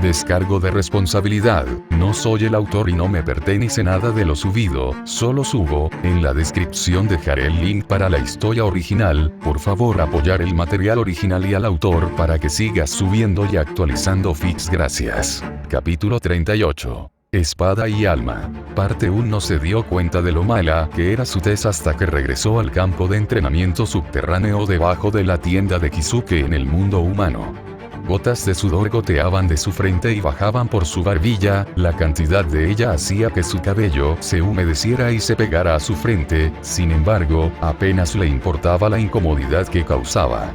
Descargo de responsabilidad. No soy el autor y no me pertenece nada de lo subido, solo subo. En la descripción dejaré el link para la historia original. Por favor apoyar el material original y al autor para que sigas subiendo y actualizando fics. Gracias. Capítulo 38. Espada y alma. Parte 1. No se dio cuenta de lo mala que era su tez hasta que regresó al campo de entrenamiento subterráneo debajo de la tienda de Kisuke en el mundo humano. Gotas de sudor goteaban de su frente y bajaban por su barbilla, la cantidad de ella hacía que su cabello se humedeciera y se pegara a su frente, sin embargo, apenas le importaba la incomodidad que causaba.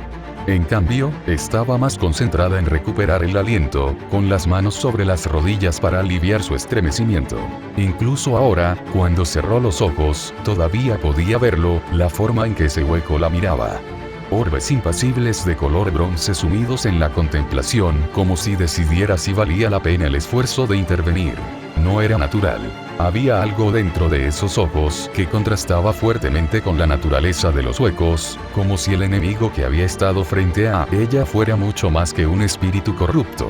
En cambio, estaba más concentrada en recuperar el aliento, con las manos sobre las rodillas para aliviar su estremecimiento. Incluso ahora, cuando cerró los ojos, todavía podía verlo, la forma en que ese hueco la miraba. Orbes impasibles de color bronce sumidos en la contemplación, como si decidiera si valía la pena el esfuerzo de intervenir. No era natural. Había algo dentro de esos ojos que contrastaba fuertemente con la naturaleza de los huecos, como si el enemigo que había estado frente a ella fuera mucho más que un espíritu corrupto.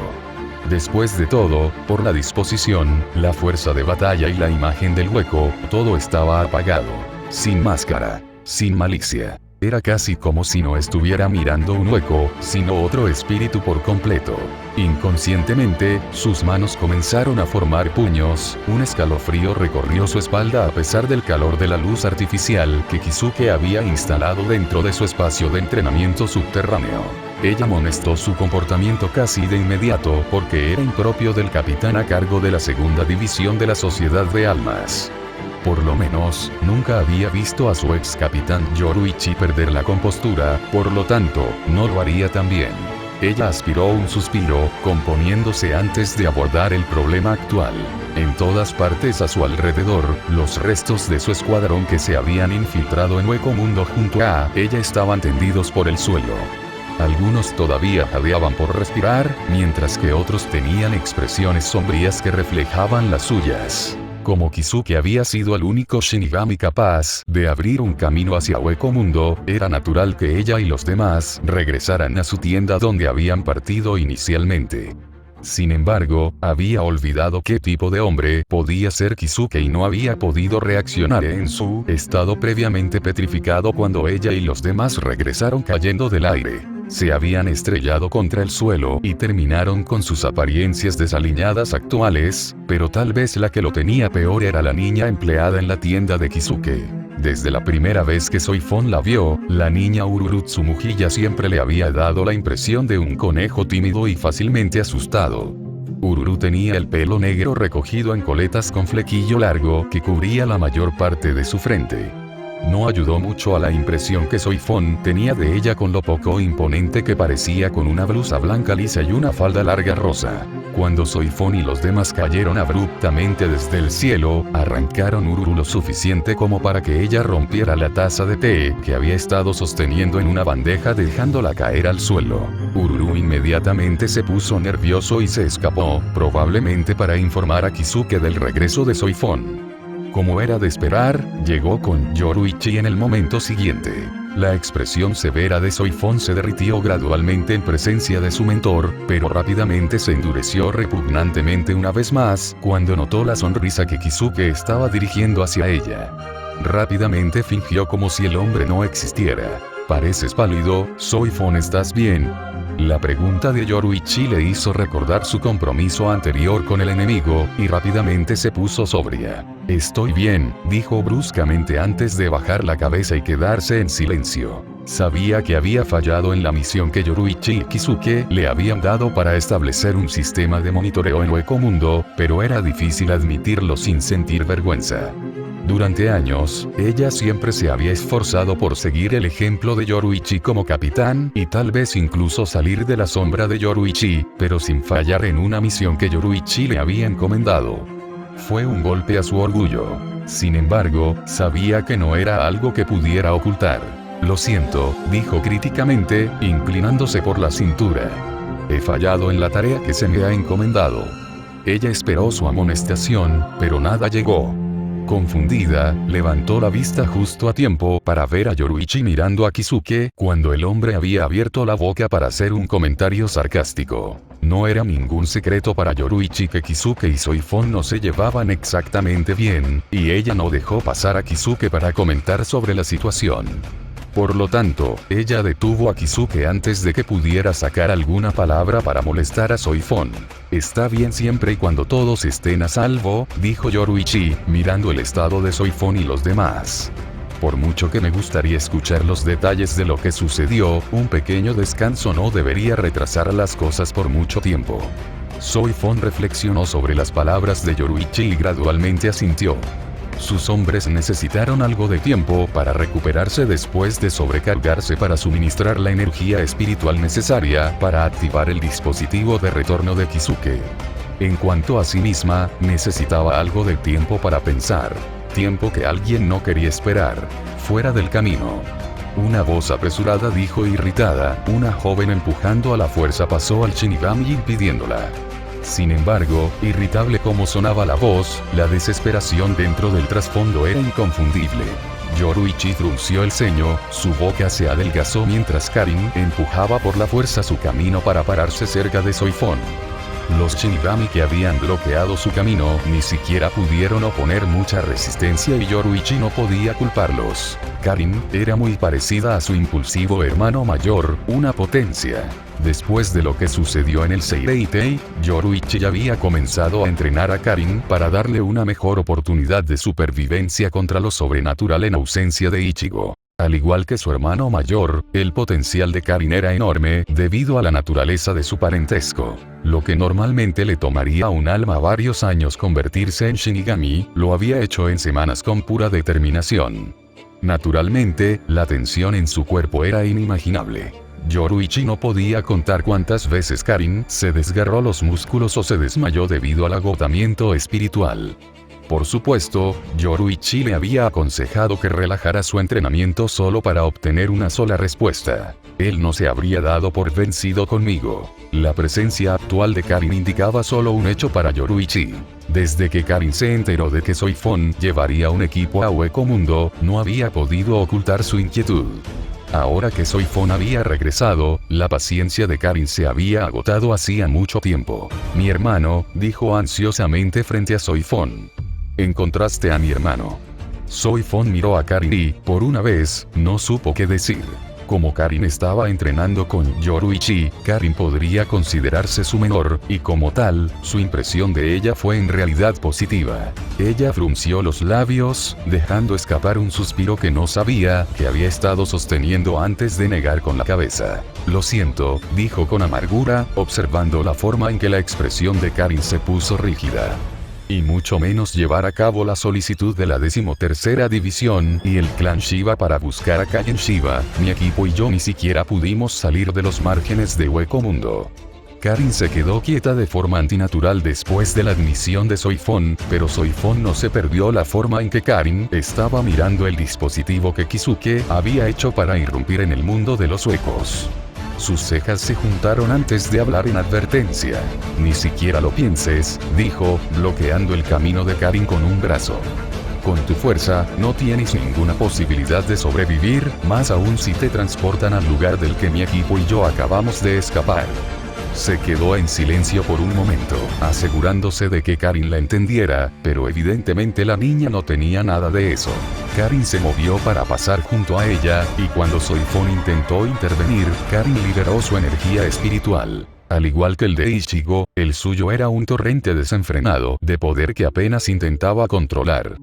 Después de todo, por la disposición, la fuerza de batalla y la imagen del hueco, todo estaba apagado. Sin máscara. Sin malicia. Era casi como si no estuviera mirando un hueco, sino otro espíritu por completo. Inconscientemente, sus manos comenzaron a formar puños, un escalofrío recorrió su espalda a pesar del calor de la luz artificial que Kisuke había instalado dentro de su espacio de entrenamiento subterráneo. Ella amonestó su comportamiento casi de inmediato porque era impropio del capitán a cargo de la segunda división de la Sociedad de Almas. Por lo menos, nunca había visto a su ex capitán Yoruichi perder la compostura, por lo tanto, no lo haría también. Ella aspiró un suspiro, componiéndose antes de abordar el problema actual. En todas partes a su alrededor, los restos de su escuadrón que se habían infiltrado en Hueco Mundo junto a ella estaban tendidos por el suelo. Algunos todavía jadeaban por respirar, mientras que otros tenían expresiones sombrías que reflejaban las suyas. Como Kisuke había sido el único Shinigami capaz de abrir un camino hacia Hueco Mundo, era natural que ella y los demás regresaran a su tienda donde habían partido inicialmente. Sin embargo, había olvidado qué tipo de hombre podía ser Kisuke y no había podido reaccionar en su estado previamente petrificado cuando ella y los demás regresaron cayendo del aire. Se habían estrellado contra el suelo y terminaron con sus apariencias desaliñadas actuales, pero tal vez la que lo tenía peor era la niña empleada en la tienda de Kisuke. Desde la primera vez que Soifon la vio, la niña Ururu Tsumuhilla siempre le había dado la impresión de un conejo tímido y fácilmente asustado. Ururu tenía el pelo negro recogido en coletas con flequillo largo que cubría la mayor parte de su frente. No ayudó mucho a la impresión que Soifon tenía de ella con lo poco imponente que parecía con una blusa blanca lisa y una falda larga rosa. Cuando Soifon y los demás cayeron abruptamente desde el cielo, arrancaron Ururu lo suficiente como para que ella rompiera la taza de té que había estado sosteniendo en una bandeja dejándola caer al suelo. Ururu inmediatamente se puso nervioso y se escapó, probablemente para informar a Kisuke del regreso de Soifon. Como era de esperar, llegó con Yoruichi en el momento siguiente. La expresión severa de Soifon se derritió gradualmente en presencia de su mentor, pero rápidamente se endureció repugnantemente una vez más, cuando notó la sonrisa que Kisuke estaba dirigiendo hacia ella. Rápidamente fingió como si el hombre no existiera. «Pareces pálido, Soifon, ¿estás bien?». La pregunta de Yoruichi le hizo recordar su compromiso anterior con el enemigo, y rápidamente se puso sobria. «Estoy bien», dijo bruscamente antes de bajar la cabeza y quedarse en silencio. Sabía que había fallado en la misión que Yoruichi y Kisuke le habían dado para establecer un sistema de monitoreo en Hueco Mundo, pero era difícil admitirlo sin sentir vergüenza. Durante años, ella siempre se había esforzado por seguir el ejemplo de Yoruichi como capitán y tal vez incluso salir de la sombra de Yoruichi, pero sin fallar en una misión que Yoruichi le había encomendado. Fue un golpe a su orgullo. Sin embargo, sabía que no era algo que pudiera ocultar. «Lo siento», dijo críticamente, inclinándose por la cintura. «He fallado en la tarea que se me ha encomendado». Ella esperó su amonestación, pero nada llegó. Confundida, levantó la vista justo a tiempo para ver a Yoruichi mirando a Kisuke, cuando el hombre había abierto la boca para hacer un comentario sarcástico. No era ningún secreto para Yoruichi que Kisuke y Soifon no se llevaban exactamente bien, y ella no dejó pasar a Kisuke para comentar sobre la situación. Por lo tanto, ella detuvo a Kisuke antes de que pudiera sacar alguna palabra para molestar a Soifon. Está bien siempre y cuando todos estén a salvo, dijo Yoruichi, mirando el estado de Soifon y los demás. Por mucho que me gustaría escuchar los detalles de lo que sucedió, un pequeño descanso no debería retrasar las cosas por mucho tiempo. Soifon reflexionó sobre las palabras de Yoruichi y gradualmente asintió. Sus hombres necesitaron algo de tiempo para recuperarse después de sobrecargarse para suministrar la energía espiritual necesaria para activar el dispositivo de retorno de Kisuke. En cuanto a sí misma, necesitaba algo de tiempo para pensar. Tiempo que alguien no quería esperar. Fuera del camino. Una voz apresurada dijo irritada, una joven empujando a la fuerza pasó al Shinigami impidiéndola. Sin embargo, irritable como sonaba la voz, la desesperación dentro del trasfondo era inconfundible. Yoruichi frunció el ceño, su boca se adelgazó mientras Karin empujaba por la fuerza su camino para pararse cerca de Soifon. Los Shinigami que habían bloqueado su camino ni siquiera pudieron oponer mucha resistencia y Yoruichi no podía culparlos. Karin era muy parecida a su impulsivo hermano mayor, una potencia. Después de lo que sucedió en el Seireitei, Yoruichi ya había comenzado a entrenar a Karin para darle una mejor oportunidad de supervivencia contra lo sobrenatural en ausencia de Ichigo. Al igual que su hermano mayor, el potencial de Karin era enorme debido a la naturaleza de su parentesco. Lo que normalmente le tomaría a un alma varios años convertirse en Shinigami, lo había hecho en semanas con pura determinación. Naturalmente, la tensión en su cuerpo era inimaginable. Yoruichi no podía contar cuántas veces Karin se desgarró los músculos o se desmayó debido al agotamiento espiritual. Por supuesto, Yoruichi le había aconsejado que relajara su entrenamiento solo para obtener una sola respuesta. Él no se habría dado por vencido conmigo. La presencia actual de Karin indicaba solo un hecho para Yoruichi. Desde que Karin se enteró de que Soifon llevaría un equipo a Hueco Mundo, no había podido ocultar su inquietud. Ahora que Soifon había regresado, la paciencia de Karin se había agotado hacía mucho tiempo. Mi hermano, dijo ansiosamente frente a Soifon. Encontraste a mi hermano. Soifon miró a Karin y, por una vez, no supo qué decir. Como Karin estaba entrenando con Yoruichi, Karin podría considerarse su menor, y como tal, su impresión de ella fue en realidad positiva. Ella frunció los labios, dejando escapar un suspiro que no sabía que había estado sosteniendo antes de negar con la cabeza. Lo siento, dijo con amargura, observando la forma en que la expresión de Karin se puso rígida. Y mucho menos llevar a cabo la solicitud de la 13ª división y el clan Shiba para buscar a Kaien Shiba. Mi equipo y yo ni siquiera pudimos salir de los márgenes de Hueco Mundo. Karin se quedó quieta de forma antinatural después de la admisión de Soifon, pero Soifon no se perdió la forma en que Karin estaba mirando el dispositivo que Kisuke había hecho para irrumpir en el mundo de los huecos. Sus cejas se juntaron antes de hablar en advertencia. Ni siquiera lo pienses, dijo, bloqueando el camino de Karin con un brazo. Con tu fuerza, no tienes ninguna posibilidad de sobrevivir, más aún si te transportan al lugar del que mi equipo y yo acabamos de escapar. Se quedó en silencio por un momento, asegurándose de que Karin la entendiera, pero evidentemente la niña no tenía nada de eso. Karin se movió para pasar junto a ella, y cuando Soifon intentó intervenir, Karin liberó su energía espiritual. Al igual que el de Ichigo, el suyo era un torrente desenfrenado de poder que apenas intentaba controlar.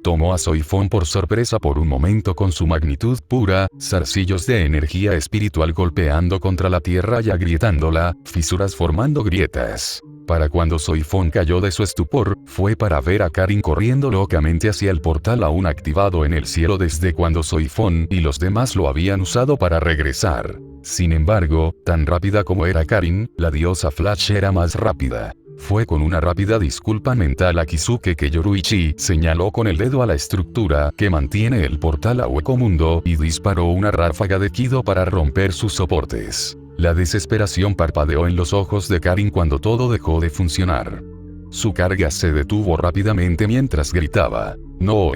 Tomó a Soifon por sorpresa por un momento con su magnitud pura, zarcillos de energía espiritual golpeando contra la tierra y agrietándola, fisuras formando grietas. Para cuando Soifon cayó de su estupor, fue para ver a Karin corriendo locamente hacia el portal aún activado en el cielo desde cuando Soifon y los demás lo habían usado para regresar. Sin embargo, tan rápida como era Karin, la diosa Flash era más rápida. Fue con una rápida disculpa mental a Kisuke que Yoruichi señaló con el dedo a la estructura que mantiene el portal a Hueco Mundo y disparó una ráfaga de Kido para romper sus soportes. La desesperación parpadeó en los ojos de Karin cuando todo dejó de funcionar. Su carga se detuvo rápidamente mientras gritaba, ¡No!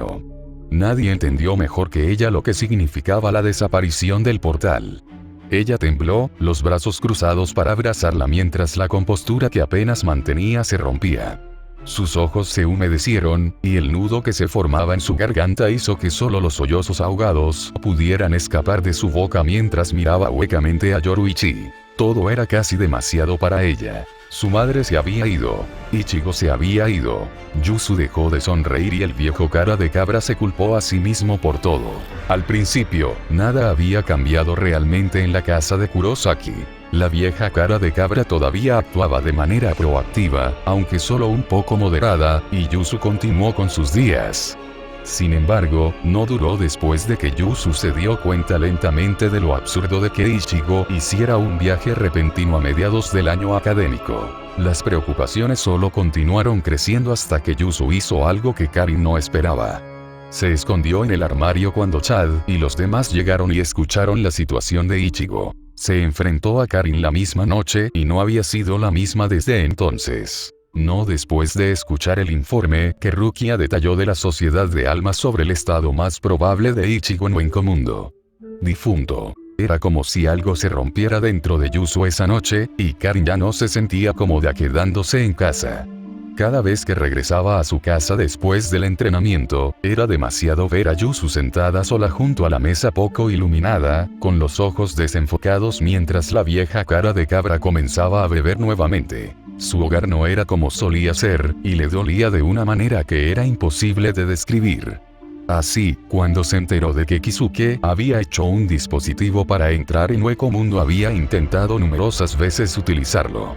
Nadie entendió mejor que ella lo que significaba la desaparición del portal. Ella tembló, los brazos cruzados para abrazarla mientras la compostura que apenas mantenía se rompía. Sus ojos se humedecieron, y el nudo que se formaba en su garganta hizo que solo los sollozos ahogados pudieran escapar de su boca mientras miraba huecamente a Yoruichi. Todo era casi demasiado para ella. Su madre se había ido. Ichigo se había ido. Yuzu dejó de sonreír y el viejo cara de cabra se culpó a sí mismo por todo. Al principio, nada había cambiado realmente en la casa de Kurosaki. La vieja cara de cabra todavía actuaba de manera proactiva, aunque solo un poco moderada, y Yuzu continuó con sus días. Sin embargo, no duró después de que Yuzu se dio cuenta lentamente de lo absurdo de que Ichigo hiciera un viaje repentino a mediados del año académico. Las preocupaciones solo continuaron creciendo hasta que Yuzu hizo algo que Karin no esperaba. Se escondió en el armario cuando Chad y los demás llegaron y escucharon la situación de Ichigo. Se enfrentó a Karin la misma noche y no había sido la misma desde entonces. No después de escuchar el informe que Rukia detalló de la Sociedad de Almas sobre el estado más probable de Ichigo en Wenkomundo. Difunto. Era como si algo se rompiera dentro de Yuzu esa noche, y Karin ya no se sentía cómoda quedándose en casa. Cada vez que regresaba a su casa después del entrenamiento, era demasiado ver a Yuzu sentada sola junto a la mesa poco iluminada, con los ojos desenfocados mientras la vieja cara de cabra comenzaba a beber nuevamente. Su hogar no era como solía ser, y le dolía de una manera que era imposible de describir. Así, cuando se enteró de que Kisuke había hecho un dispositivo para entrar en Wenkomundo, había intentado numerosas veces utilizarlo.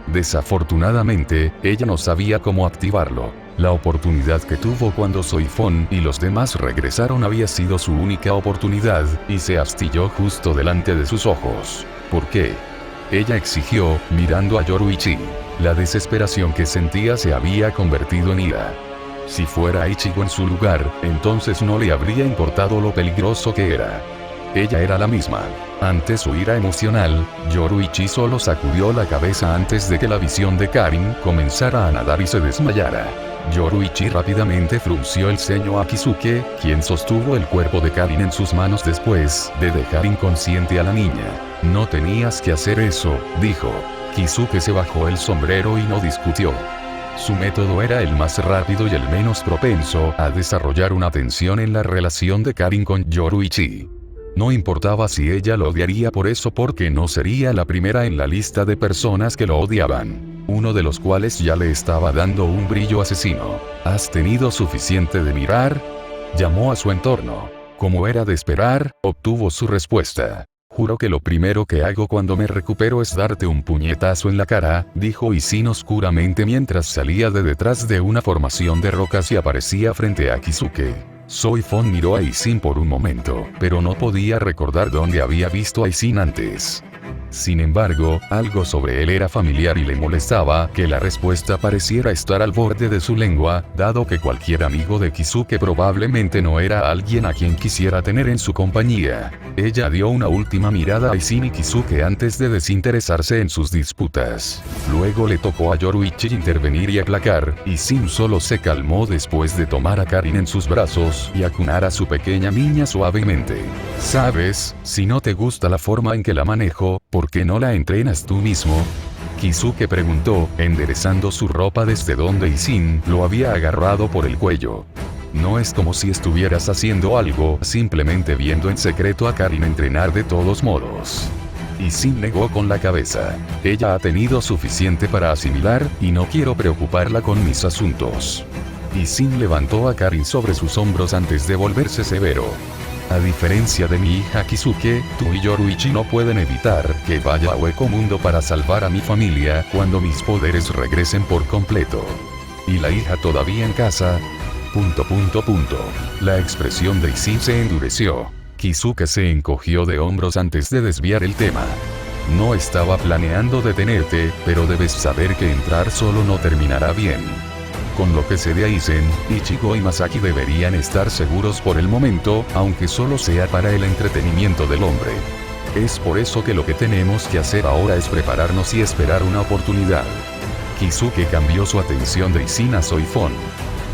Desafortunadamente, ella no sabía cómo activarlo. La oportunidad que tuvo cuando Soifon y los demás regresaron había sido su única oportunidad, y se astilló justo delante de sus ojos. ¿Por qué? Ella exigió, mirando a Yoruichi. La desesperación que sentía se había convertido en ira. Si fuera Ichigo en su lugar, entonces no le habría importado lo peligroso que era. Ella era la misma. Ante su ira emocional, Yoruichi solo sacudió la cabeza antes de que la visión de Karin comenzara a nadar y se desmayara. Yoruichi rápidamente frunció el ceño a Kisuke, quien sostuvo el cuerpo de Karin en sus manos después de dejar inconsciente a la niña. No tenías que hacer eso, dijo. Kisuke se bajó el sombrero y no discutió. Su método era el más rápido y el menos propenso a desarrollar una tensión en la relación de Karin con Yoruichi. No importaba si ella lo odiaría por eso, porque no sería la primera en la lista de personas que lo odiaban, uno de los cuales ya le estaba dando un brillo asesino. ¿Has tenido suficiente de mirar? Llamó a su entorno. Como era de esperar, obtuvo su respuesta. Juro que lo primero que hago cuando me recupero es darte un puñetazo en la cara, dijo Isin oscuramente mientras salía de detrás de una formación de rocas y aparecía frente a Kisuke. Soifon miró a Isin por un momento, pero no podía recordar dónde había visto a Isin antes. Sin embargo, algo sobre él era familiar y le molestaba que la respuesta pareciera estar al borde de su lengua, dado que cualquier amigo de Kisuke probablemente no era alguien a quien quisiera tener en su compañía. Ella dio una última mirada a Isin y Kisuke antes de desinteresarse en sus disputas. Luego le tocó a Yoruichi intervenir y aplacar. Isin solo se calmó después de tomar a Karin en sus brazos y acunar a su pequeña niña suavemente. ¿Sabes? Si no te gusta la forma en que la manejo, ¿por qué no la entrenas tú mismo? Kisuke preguntó, enderezando su ropa desde donde Isin lo había agarrado por el cuello. No es como si estuvieras haciendo algo, simplemente viendo en secreto a Karin entrenar de todos modos. Isin negó con la cabeza. Ella ha tenido suficiente para asimilar, y no quiero preocuparla con mis asuntos. Isin levantó a Karin sobre sus hombros antes de volverse severo. A diferencia de mi hija Kisuke, tú y Yoruichi no pueden evitar que vaya a Wenkomundo para salvar a mi familia cuando mis poderes regresen por completo. ¿Y la hija todavía en casa? ... La expresión de Isin se endureció. Kisuke se encogió de hombros antes de desviar el tema. No estaba planeando detenerte, pero debes saber que entrar solo no terminará bien. Con lo que sé de Aizen, Ichigo y Masaki deberían estar seguros por el momento, aunque solo sea para el entretenimiento del hombre. Es por eso que lo que tenemos que hacer ahora es prepararnos y esperar una oportunidad. Kisuke cambió su atención de Isin a Soifon.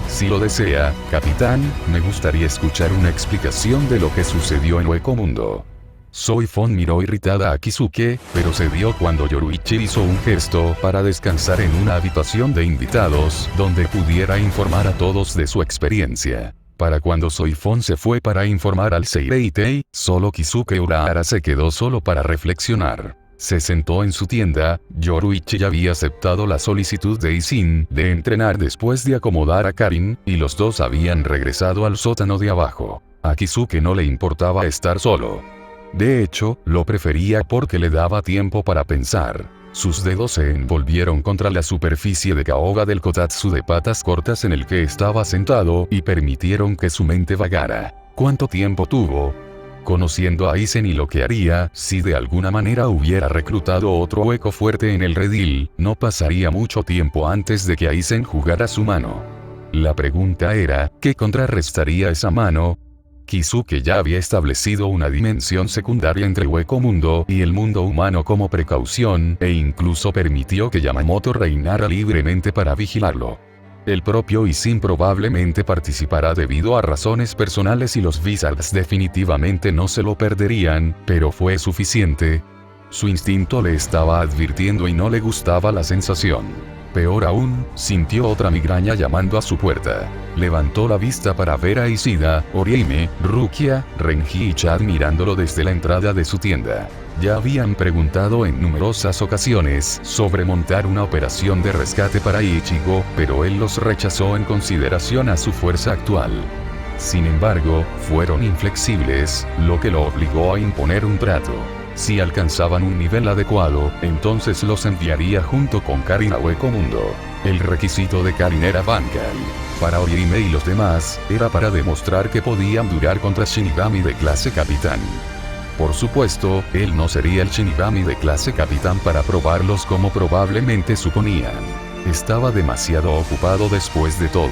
Si lo desea, capitán, me gustaría escuchar una explicación de lo que sucedió en Wenkomundo. Soifon miró irritada a Kisuke, pero se dio cuando Yoruichi hizo un gesto para descansar en una habitación de invitados, donde pudiera informar a todos de su experiencia. Para cuando Soifon se fue para informar al Seireitei, solo Kisuke Urahara se quedó solo para reflexionar. Se sentó en su tienda. Yoruichi ya había aceptado la solicitud de Isin de entrenar después de acomodar a Karin, y los dos habían regresado al sótano de abajo. A Kisuke no le importaba estar solo. De hecho, lo prefería porque le daba tiempo para pensar. Sus dedos se envolvieron contra la superficie de caoba del kotatsu de patas cortas en el que estaba sentado y permitieron que su mente vagara. ¿Cuánto tiempo tuvo? Conociendo a Aizen y lo que haría si de alguna manera hubiera reclutado otro hueco fuerte en el redil, no pasaría mucho tiempo antes de que Aizen jugara su mano. La pregunta era, ¿qué contrarrestaría esa mano? Kisuke ya había establecido una dimensión secundaria entre Hueco Mundo y el mundo humano como precaución, e incluso permitió que Yamamoto reinara libremente para vigilarlo. El propio Isin probablemente participará debido a razones personales y los Wizards definitivamente no se lo perderían, pero fue suficiente. Su instinto le estaba advirtiendo y no le gustaba la sensación. Peor aún, sintió otra migraña llamando a su puerta. Levantó la vista para ver a Ishida, Orihime, Rukia, Renji y Chad mirándolo desde la entrada de su tienda. Ya habían preguntado en numerosas ocasiones sobre montar una operación de rescate para Ichigo, pero él los rechazó en consideración a su fuerza actual. Sin embargo, fueron inflexibles, lo que lo obligó a imponer un trato. Si alcanzaban un nivel adecuado, entonces los enviaría junto con Karin a Hueco Mundo. El requisito de Karin era bancal. Para Orihime y los demás, era para demostrar que podían durar contra Shinigami de clase capitán. Por supuesto, él no sería el Shinigami de clase capitán para probarlos como probablemente suponían. Estaba demasiado ocupado después de todo.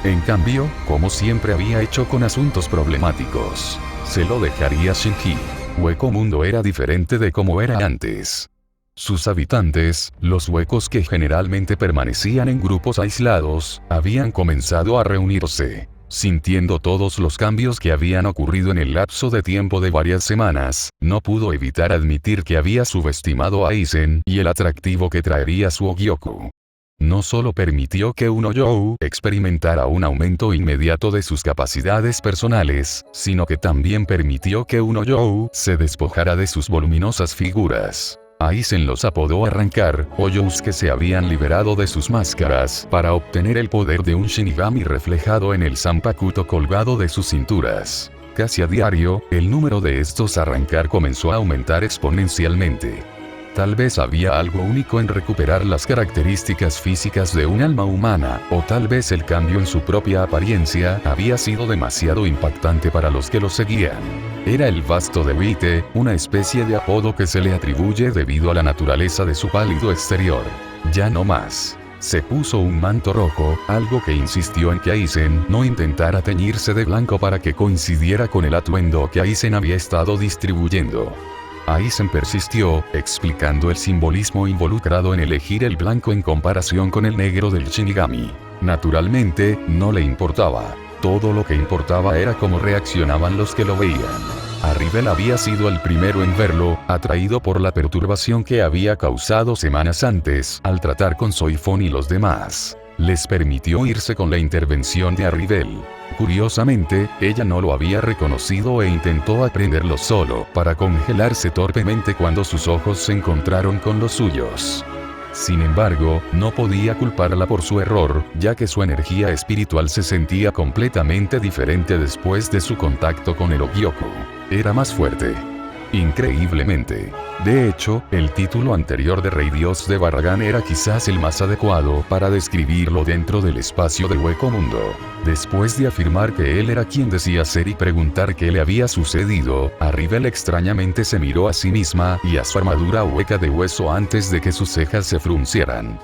En cambio, como siempre había hecho con asuntos problemáticos, se lo dejaría a Shinji. Hueco Mundo era diferente de como era antes. Sus habitantes, los huecos que generalmente permanecían en grupos aislados, habían comenzado a reunirse. Sintiendo todos los cambios que habían ocurrido en el lapso de tiempo de varias semanas, no pudo evitar admitir que había subestimado a Aizen y el atractivo que traería su Ogyoku. No solo permitió que Unoyou experimentara un aumento inmediato de sus capacidades personales, sino que también permitió que Unoyou se despojara de sus voluminosas figuras. Aizen los apodó arrancar, Oyous que se habían liberado de sus máscaras para obtener el poder de un Shinigami reflejado en el Zanpakuto colgado de sus cinturas. Casi a diario, el número de estos arrancar comenzó a aumentar exponencialmente. Tal vez había algo único en recuperar las características físicas de un alma humana, o tal vez el cambio en su propia apariencia había sido demasiado impactante para los que lo seguían. Era el Vasto de Vite, una especie de apodo que se le atribuye debido a la naturaleza de su pálido exterior. Ya no más. Se puso un manto rojo, algo que insistió en que Aizen no intentara teñirse de blanco para que coincidiera con el atuendo que Aizen había estado distribuyendo. Aizen persistió, explicando el simbolismo involucrado en elegir el blanco en comparación con el negro del Shinigami. Naturalmente, no le importaba. Todo lo que importaba era cómo reaccionaban los que lo veían. Arribel había sido el primero en verlo, atraído por la perturbación que había causado semanas antes al tratar con Soifon y los demás. Les permitió irse con la intervención de Arribel. Curiosamente, ella no lo había reconocido e intentó aprenderlo solo, para congelarse torpemente cuando sus ojos se encontraron con los suyos. Sin embargo, no podía culparla por su error, ya que su energía espiritual se sentía completamente diferente después de su contacto con el Ogyoku. Era más fuerte. Increíblemente. De hecho, el título anterior de Rey Dios de Barragán era quizás el más adecuado para describirlo dentro del espacio de Hueco Mundo. Después de afirmar que él era quien decía ser y preguntar qué le había sucedido, Arribel extrañamente se miró a sí misma y a su armadura hueca de hueso antes de que sus cejas se fruncieran.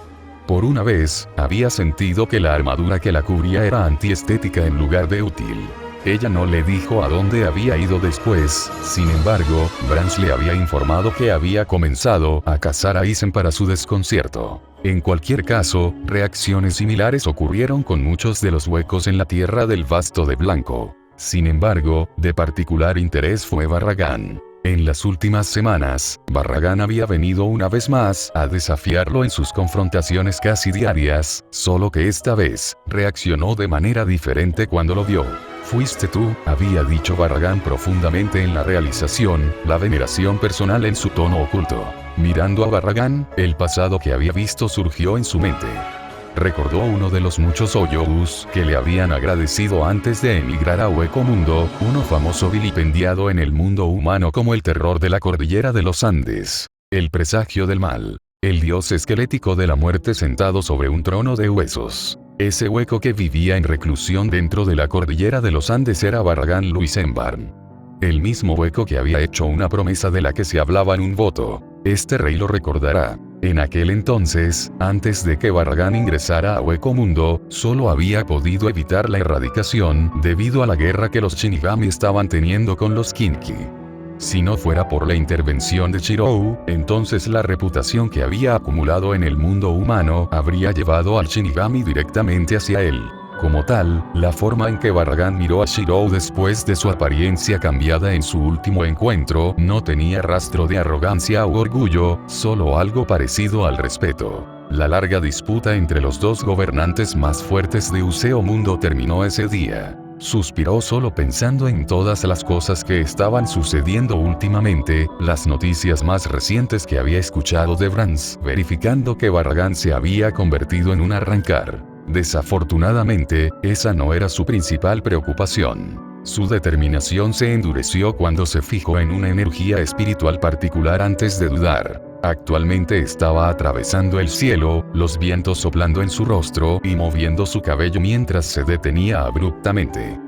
Por una vez, había sentido que la armadura que la cubría era antiestética en lugar de útil. Ella no le dijo a dónde había ido después, sin embargo, Branch le había informado que había comenzado a cazar a Aizen para su desconcierto. En cualquier caso, reacciones similares ocurrieron con muchos de los huecos en la tierra del Vasto de Blanco. Sin embargo, de particular interés fue Barragán. En las últimas semanas, Barragán había venido una vez más a desafiarlo en sus confrontaciones casi diarias, solo que esta vez, reaccionó de manera diferente cuando lo vio. «Fuiste tú», había dicho Barragán profundamente en la realización, la veneración personal en su tono oculto. Mirando a Barragán, el pasado que había visto surgió en su mente. Recordó uno de los muchos Oyous que le habían agradecido antes de emigrar a Hueco Mundo, uno famoso vilipendiado en el mundo humano como el terror de la cordillera de los Andes, el presagio del mal, el dios esquelético de la muerte sentado sobre un trono de huesos. Ese hueco que vivía en reclusión dentro de la cordillera de los Andes era Barragán Luisenbarn. El mismo hueco que había hecho una promesa de la que se hablaba en un voto. Este rey lo recordará. En aquel entonces, antes de que Barragán ingresara a Hueco Mundo, solo había podido evitar la erradicación debido a la guerra que los Shinigami estaban teniendo con los Kinki. Si no fuera por la intervención de Shirou, entonces la reputación que había acumulado en el mundo humano habría llevado al Shinigami directamente hacia él. Como tal, la forma en que Barragán miró a Shirou después de su apariencia cambiada en su último encuentro no tenía rastro de arrogancia u orgullo, solo algo parecido al respeto. La larga disputa entre los dos gobernantes más fuertes de Useo Mundo terminó ese día. Suspiró solo pensando en todas las cosas que estaban sucediendo últimamente, las noticias más recientes que había escuchado de Brans, verificando que Barragán se había convertido en un arrancar. Desafortunadamente, esa no era su principal preocupación. Su determinación se endureció cuando se fijó en una energía espiritual particular antes de dudar. Actualmente estaba atravesando el cielo, los vientos soplando en su rostro y moviendo su cabello mientras se detenía abruptamente.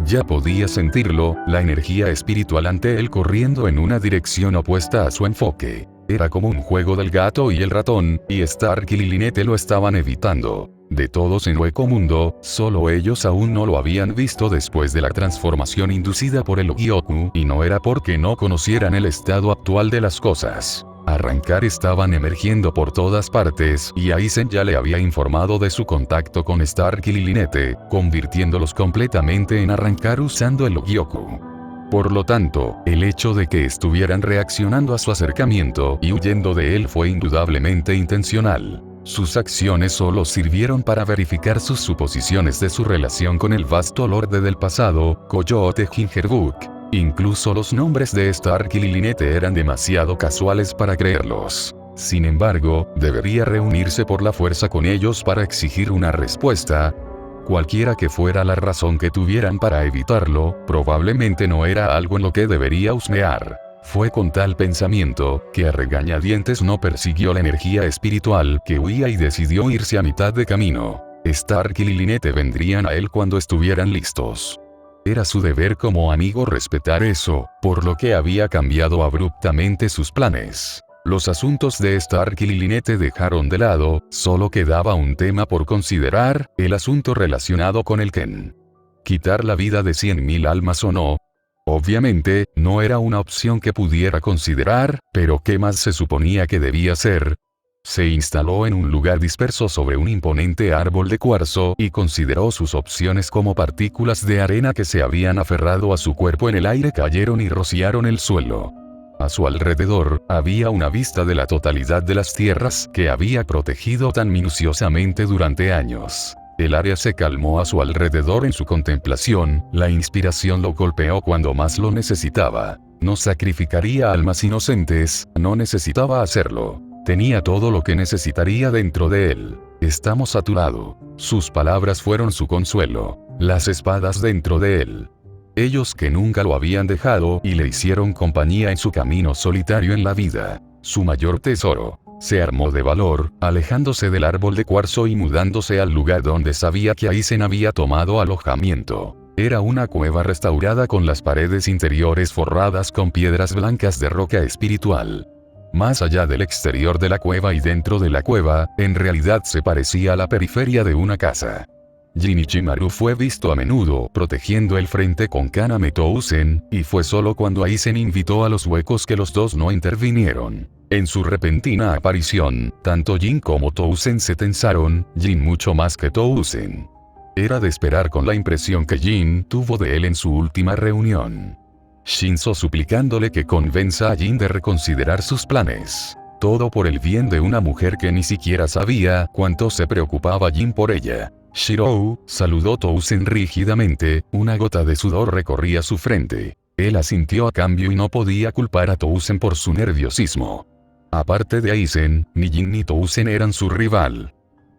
Ya podía sentirlo, la energía espiritual ante él corriendo en una dirección opuesta a su enfoque. Era como un juego del gato y el ratón, y Stark y Lilinette lo estaban evitando. De todos en Hueco Mundo, solo ellos aún no lo habían visto después de la transformación inducida por el Ogyoku, y no era porque no conocieran el estado actual de las cosas. Arrancar estaban emergiendo por todas partes, y Aizen ya le había informado de su contacto con Stark y Lilinette, convirtiéndolos completamente en arrancar usando el Ogyoku. Por lo tanto, el hecho de que estuvieran reaccionando a su acercamiento y huyendo de él fue indudablemente intencional. Sus acciones solo sirvieron para verificar sus suposiciones de su relación con el vasto lorde del pasado, Coyote Gingerbook. Incluso los nombres de Stark y Lilinette eran demasiado casuales para creerlos. Sin embargo, debería reunirse por la fuerza con ellos para exigir una respuesta. Cualquiera que fuera la razón que tuvieran para evitarlo, probablemente no era algo en lo que debería husmear. Fue con tal pensamiento, que a regañadientes no persiguió la energía espiritual que huía y decidió irse a mitad de camino. Stark y Lilinette vendrían a él cuando estuvieran listos. Era su deber como amigo respetar eso, por lo que había cambiado abruptamente sus planes. Los asuntos de Stark y Lilinette dejaron de lado, solo quedaba un tema por considerar, el asunto relacionado con el Ken. Quitar la vida de 100.000 almas o no. Obviamente, no era una opción que pudiera considerar, pero ¿qué más se suponía que debía hacer? Se instaló en un lugar disperso sobre un imponente árbol de cuarzo y consideró sus opciones como partículas de arena que se habían aferrado a su cuerpo en el aire cayeron y rociaron el suelo. A su alrededor, había una vista de la totalidad de las tierras que había protegido tan minuciosamente durante años. El área se calmó a su alrededor en su contemplación, la inspiración lo golpeó cuando más lo necesitaba. No sacrificaría almas inocentes, no necesitaba hacerlo. Tenía todo lo que necesitaría dentro de él. Estamos saturados. Sus palabras fueron su consuelo. Las espadas dentro de él. Ellos que nunca lo habían dejado y le hicieron compañía en su camino solitario en la vida. Su mayor tesoro. Se armó de valor, alejándose del árbol de cuarzo y mudándose al lugar donde sabía que Aizen había tomado alojamiento. Era una cueva restaurada con las paredes interiores forradas con piedras blancas de roca espiritual. Más allá del exterior de la cueva y dentro de la cueva, en realidad se parecía a la periferia de una casa. Jinichimaru fue visto a menudo protegiendo el frente con Kaname Tousen, y fue solo cuando Aizen invitó a los huecos que los dos no intervinieron. En su repentina aparición, tanto Jin como Tousen se tensaron, Jin mucho más que Tousen. Era de esperar con la impresión que Jin tuvo de él en su última reunión. Shinzo suplicándole que convenza a Jin de reconsiderar sus planes. Todo por el bien de una mujer que ni siquiera sabía cuánto se preocupaba Jin por ella. Shirou saludó Tousen rígidamente, una gota de sudor recorría su frente. Él asintió a cambio y no podía culpar a Tousen por su nerviosismo. Aparte de Aizen, ni Jin ni Tousen eran su rival.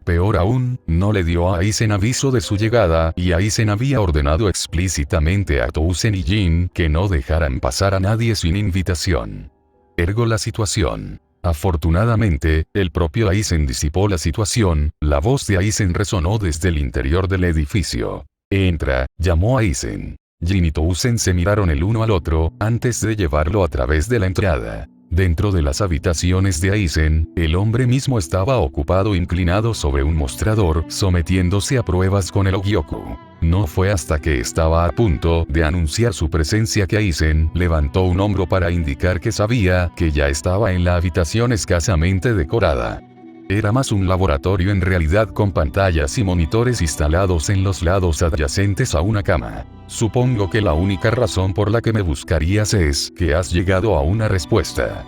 Peor aún, no le dio a Aizen aviso de su llegada y Aizen había ordenado explícitamente a Tousen y Jin que no dejaran pasar a nadie sin invitación. Ergo la situación. Afortunadamente, el propio Aizen disipó la situación, la voz de Aizen resonó desde el interior del edificio. Entra, llamó a Aizen. Jin y Tousen se miraron el uno al otro, antes de llevarlo a través de la entrada. Dentro de las habitaciones de Aizen, el hombre mismo estaba ocupado inclinado sobre un mostrador, sometiéndose a pruebas con el Ogyoku. No fue hasta que estaba a punto de anunciar su presencia que Aizen levantó un hombro para indicar que sabía que ya estaba en la habitación escasamente decorada. Era más un laboratorio en realidad con pantallas y monitores instalados en los lados adyacentes a una cama. Supongo que la única razón por la que me buscarías es que has llegado a una respuesta.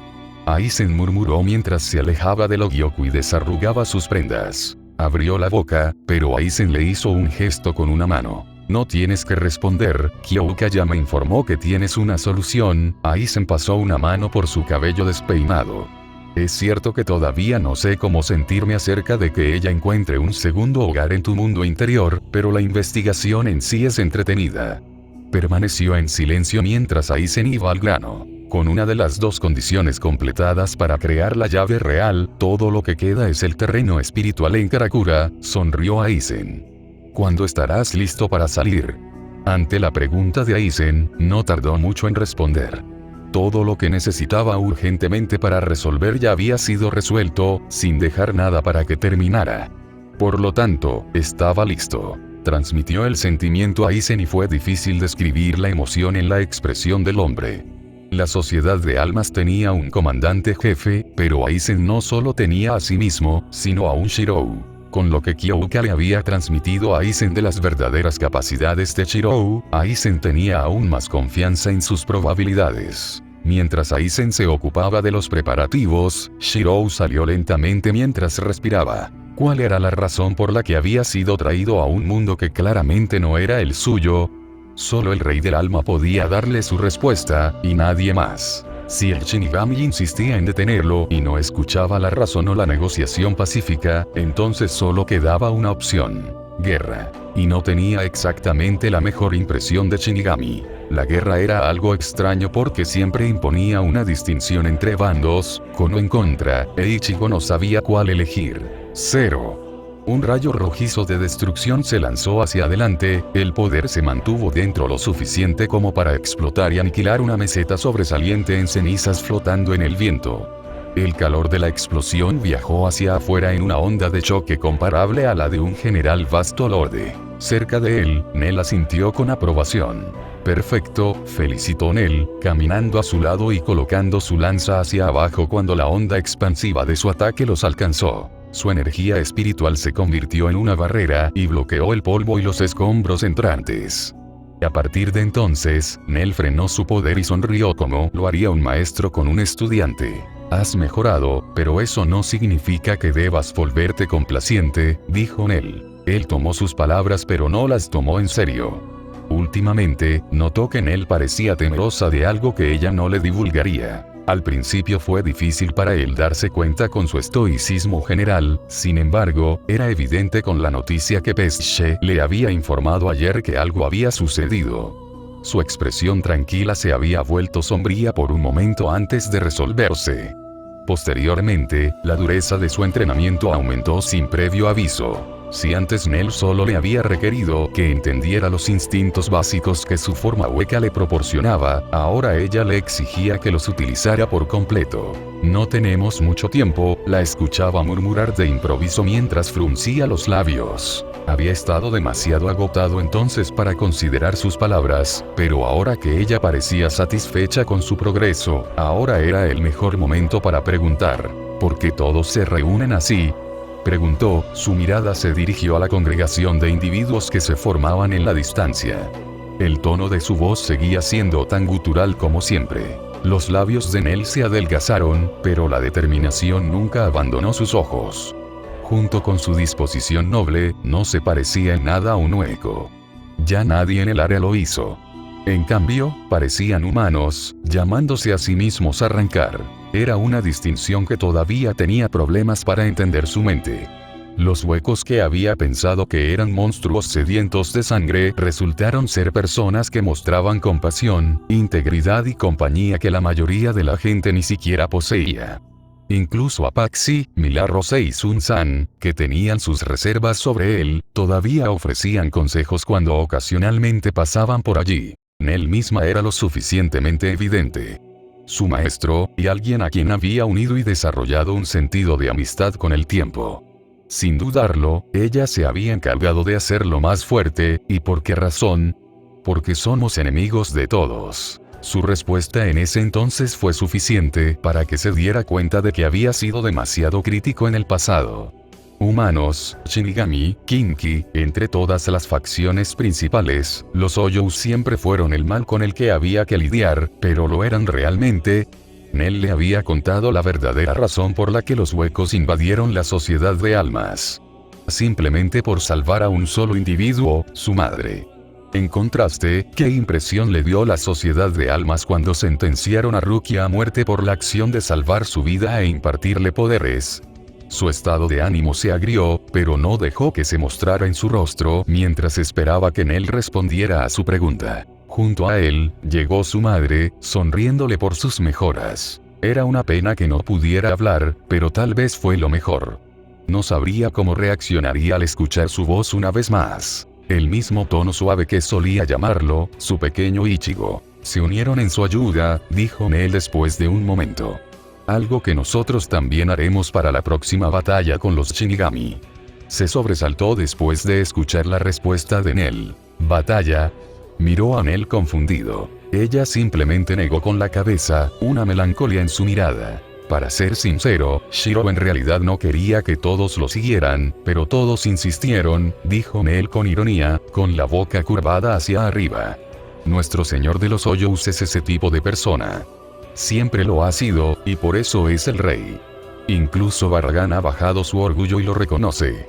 Aizen murmuró mientras se alejaba del Ogyoku y desarrugaba sus prendas. Abrió la boca, pero Aizen le hizo un gesto con una mano. No tienes que responder, Kyoka ya me informó que tienes una solución. Aizen pasó una mano por su cabello despeinado. Es cierto que todavía no sé cómo sentirme acerca de que ella encuentre un segundo hogar en tu mundo interior, pero la investigación en sí es entretenida. Permaneció en silencio mientras Aizen iba al grano. Con una de las dos condiciones completadas para crear la llave real, todo lo que queda es el terreno espiritual en Karakura, sonrió Aizen. ¿Cuándo estarás listo para salir? Ante la pregunta de Aizen, no tardó mucho en responder. Todo lo que necesitaba urgentemente para resolver ya había sido resuelto, sin dejar nada para que terminara. Por lo tanto, estaba listo. Transmitió el sentimiento a Aizen y fue difícil describir la emoción en la expresión del hombre. La sociedad de almas tenía un comandante jefe, pero Aizen no solo tenía a sí mismo, sino a un Shirou. Con lo que Kyoka le había transmitido a Aizen de las verdaderas capacidades de Shirou, Aizen tenía aún más confianza en sus probabilidades. Mientras Aizen se ocupaba de los preparativos, Shirou salió lentamente mientras respiraba. ¿Cuál era la razón por la que había sido traído a un mundo que claramente no era el suyo? Solo el rey del alma podía darle su respuesta, y nadie más. Si el Shinigami insistía en detenerlo y no escuchaba la razón o la negociación pacífica, entonces solo quedaba una opción: guerra. Y no tenía exactamente la mejor impresión de Shinigami. La guerra era algo extraño porque siempre imponía una distinción entre bandos, con o en contra, e Ichigo no sabía cuál elegir. 0. Un rayo rojizo de destrucción se lanzó hacia adelante, el poder se mantuvo dentro lo suficiente como para explotar y aniquilar una meseta sobresaliente en cenizas flotando en el viento. El calor de la explosión viajó hacia afuera en una onda de choque comparable a la de un general vasto lorde. Cerca de él, Nel asintió con aprobación. Perfecto, felicitó Nel, caminando a su lado y colocando su lanza hacia abajo cuando la onda expansiva de su ataque los alcanzó. Su energía espiritual se convirtió en una barrera y bloqueó el polvo y los escombros entrantes. A partir de entonces, Nel frenó su poder y sonrió como lo haría un maestro con un estudiante. Has mejorado, pero eso no significa que debas volverte complaciente, dijo Nel. Él tomó sus palabras pero no las tomó en serio. Últimamente, notó que Nel parecía temerosa de algo que ella no le divulgaría. Al principio fue difícil para él darse cuenta con su estoicismo general, sin embargo, era evidente con la noticia que Pesche le había informado ayer que algo había sucedido. Su expresión tranquila se había vuelto sombría por un momento antes de resolverse. Posteriormente, la dureza de su entrenamiento aumentó sin previo aviso. Si antes Nel solo le había requerido que entendiera los instintos básicos que su forma hueca le proporcionaba, ahora ella le exigía que los utilizara por completo. No tenemos mucho tiempo, la escuchaba murmurar de improviso mientras fruncía los labios. Había estado demasiado agotado entonces para considerar sus palabras, pero ahora que ella parecía satisfecha con su progreso, ahora era el mejor momento para preguntar: ¿por qué todos se reúnen así? Preguntó, su mirada se dirigió a la congregación de individuos que se formaban en la distancia. El tono de su voz seguía siendo tan gutural como siempre. Los labios de Nell se adelgazaron, pero la determinación nunca abandonó sus ojos. Junto con su disposición noble, no se parecía en nada a un hueco. Ya nadie en el área lo hizo. En cambio, parecían humanos, llamándose a sí mismos Arrancar. Era una distinción que todavía tenía problemas para entender su mente. Los huecos que había pensado que eran monstruos sedientos de sangre resultaron ser personas que mostraban compasión, integridad y compañía que la mayoría de la gente ni siquiera poseía. Incluso Apache, Milagros y Sun San, que tenían sus reservas sobre él, todavía ofrecían consejos cuando ocasionalmente pasaban por allí. Nell misma era lo suficientemente evidente. Su maestro, y alguien a quien había unido y desarrollado un sentido de amistad con el tiempo. Sin dudarlo, ella se había encargado de hacerlo más fuerte, ¿y por qué razón? Porque somos enemigos de todos. Su respuesta en ese entonces fue suficiente para que se diera cuenta de que había sido demasiado crítico en el pasado. Humanos, Shinigami, Kinki, entre todas las facciones principales, los Oyous siempre fueron el mal con el que había que lidiar, pero lo eran realmente. Nell le había contado la verdadera razón por la que los huecos invadieron la sociedad de almas. Simplemente por salvar a un solo individuo, su madre. En contraste, ¿qué impresión le dio la sociedad de almas cuando sentenciaron a Rukia a muerte por la acción de salvar su vida e impartirle poderes? Su estado de ánimo se agrió, pero no dejó que se mostrara en su rostro mientras esperaba que Nell respondiera a su pregunta. Junto a él, llegó su madre, sonriéndole por sus mejoras. Era una pena que no pudiera hablar, pero tal vez fue lo mejor. No sabría cómo reaccionaría al escuchar su voz una vez más. El mismo tono suave que solía llamarlo, su pequeño Ichigo. Se unieron en su ayuda, dijo Nell después de un momento. Algo que nosotros también haremos para la próxima batalla con los Shinigami. Se sobresaltó después de escuchar la respuesta de Nell. ¿Batalla? Miró a Nell confundido. Ella simplemente negó con la cabeza, una melancolía en su mirada. Para ser sincero, Shiro en realidad no quería que todos lo siguieran, pero todos insistieron, dijo Nell con ironía, con la boca curvada hacia arriba. Nuestro señor de los Oyous es ese tipo de persona. Siempre lo ha sido, y por eso es el rey. Incluso Barragan ha bajado su orgullo y lo reconoce.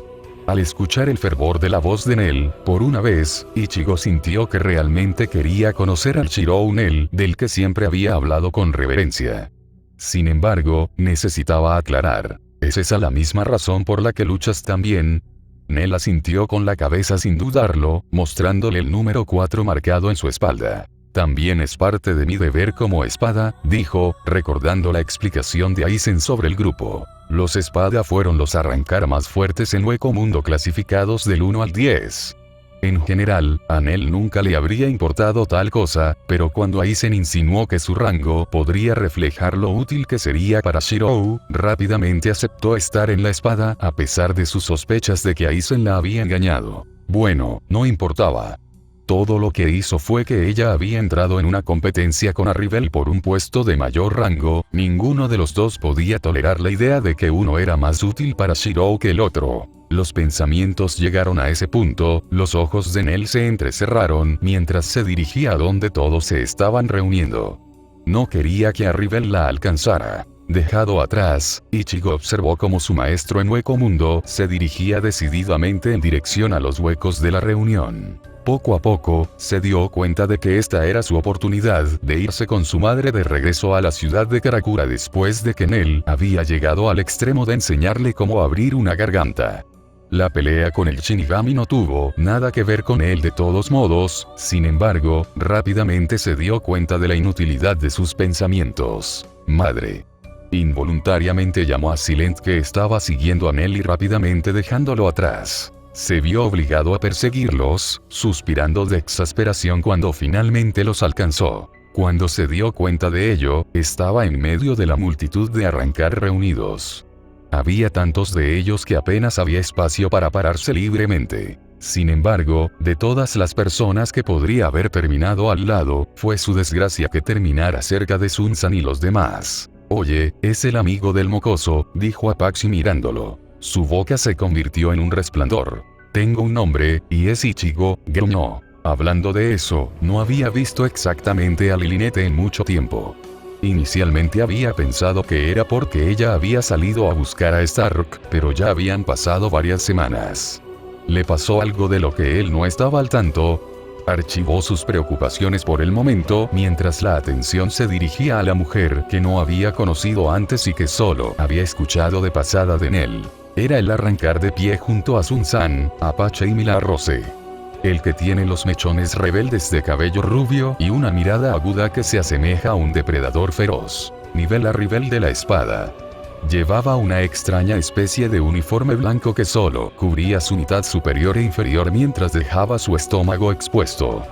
Al escuchar el fervor de la voz de Nell, por una vez, Ichigo sintió que realmente quería conocer al Shirou Nell, del que siempre había hablado con reverencia. Sin embargo, necesitaba aclarar. ¿Es esa la misma razón por la que luchas también? Nell asintió con la cabeza sin dudarlo, mostrándole el número 4 marcado en su espalda. También es parte de mi deber como espada, dijo, recordando la explicación de Aizen sobre el grupo. Los espada fueron los Arrancar más fuertes en Hueco Mundo clasificados del 1 al 10. En general, a Nell nunca le habría importado tal cosa, pero cuando Aizen insinuó que su rango podría reflejar lo útil que sería para Shirou, rápidamente aceptó estar en la espada a pesar de sus sospechas de que Aizen la había engañado. Bueno, no importaba. Todo lo que hizo fue que ella había entrado en una competencia con Arribel por un puesto de mayor rango, ninguno de los dos podía tolerar la idea de que uno era más útil para Shirou que el otro. Los pensamientos llegaron a ese punto, los ojos de Nell se entrecerraron mientras se dirigía a donde todos se estaban reuniendo. No quería que Arribel la alcanzara. Dejado atrás, Ichigo observó cómo su maestro en Hueco Mundo se dirigía decididamente en dirección a los huecos de la reunión. Poco a poco, se dio cuenta de que esta era su oportunidad de irse con su madre de regreso a la ciudad de Karakura después de que Nell había llegado al extremo de enseñarle cómo abrir una garganta. La pelea con el Shinigami no tuvo nada que ver con él de todos modos, sin embargo, rápidamente se dio cuenta de la inutilidad de sus pensamientos. Madre. Involuntariamente llamó a Silent que estaba siguiendo a Nell y rápidamente dejándolo atrás. Se vio obligado a perseguirlos, suspirando de exasperación cuando finalmente los alcanzó. Cuando se dio cuenta de ello, estaba en medio de la multitud de Arrancar reunidos. Había tantos de ellos que apenas había espacio para pararse libremente. Sin embargo, de todas las personas que podría haber terminado al lado, fue su desgracia que terminara cerca de Sun San y los demás. Oye, es el amigo del mocoso, dijo Apache mirándolo. Su boca se convirtió en un resplandor. Tengo un nombre, y es Ichigo, gruñó. Hablando de eso, no había visto exactamente a Lilinette en mucho tiempo. Inicialmente había pensado que era porque ella había salido a buscar a Stark, pero ya habían pasado varias semanas. Le pasó algo de lo que él no estaba al tanto. Archivó sus preocupaciones por el momento mientras la atención se dirigía a la mujer que no había conocido antes y que solo había escuchado de pasada de Nell. Era el arrancar de pie junto a Sun-san, Apache y Millar-Rose. El que tiene los mechones rebeldes de cabello rubio y una mirada aguda que se asemeja a un depredador feroz. Nivel arrivel de la espada. Llevaba una extraña especie de uniforme blanco que solo cubría su mitad superior e inferior mientras dejaba su estómago expuesto.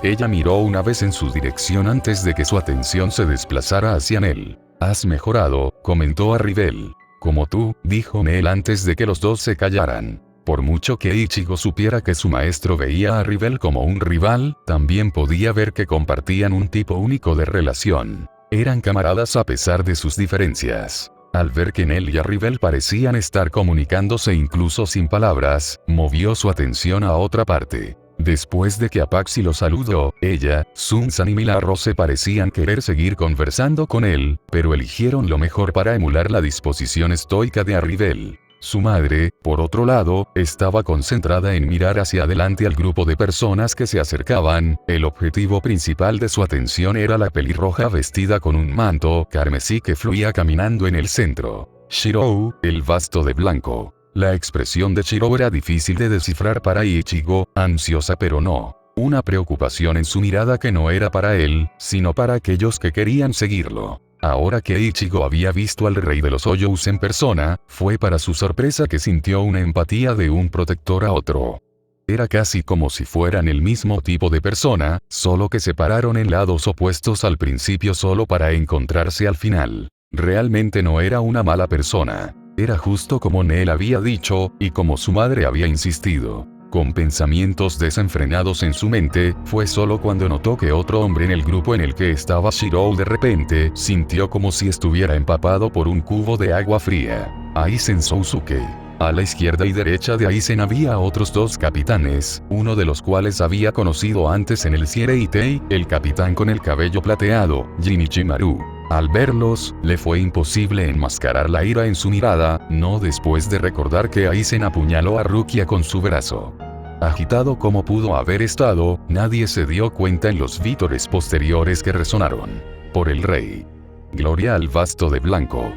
Ella miró una vez en su dirección antes de que su atención se desplazara hacia Nell. «Has mejorado», comentó a Rivel. «Como tú», dijo Nell antes de que los dos se callaran. Por mucho que Ichigo supiera que su maestro veía a Rivel como un rival, también podía ver que compartían un tipo único de relación. Eran camaradas a pesar de sus diferencias. Al ver que Nell y Rivel parecían estar comunicándose incluso sin palabras, movió su atención a otra parte. Después de que Apache lo saludó, ella, Sun-san y Millar-Rose parecían querer seguir conversando con él, pero eligieron lo mejor para emular la disposición estoica de Rivel. Su madre, por otro lado, estaba concentrada en mirar hacia adelante al grupo de personas que se acercaban. El objetivo principal de su atención era la pelirroja vestida con un manto carmesí que fluía caminando en el centro. Shirou, el vasto de blanco. La expresión de Shirou era difícil de descifrar para Ichigo, ansiosa pero no. Una preocupación en su mirada que no era para él, sino para aquellos que querían seguirlo. Ahora que Ichigo había visto al rey de los Hoyous en persona, fue para su sorpresa que sintió una empatía de un protector a otro. Era casi como si fueran el mismo tipo de persona, solo que se pararon en lados opuestos al principio solo para encontrarse al final. Realmente no era una mala persona. Era justo como Nell había dicho, y como su madre había insistido. Con pensamientos desenfrenados en su mente, fue solo cuando notó que otro hombre en el grupo en el que estaba Shirou de repente sintió como si estuviera empapado por un cubo de agua fría. Aizen Sousuke. A la izquierda y derecha de Aizen había otros dos capitanes, uno de los cuales había conocido antes en el Siereitei, el capitán con el cabello plateado, Jinichi Maru. Al verlos, le fue imposible enmascarar la ira en su mirada, no después de recordar que Aizen apuñaló a Rukia con su brazo. Agitado como pudo haber estado, nadie se dio cuenta en los vítores posteriores que resonaron. Por el rey. Gloria al vasto de blanco.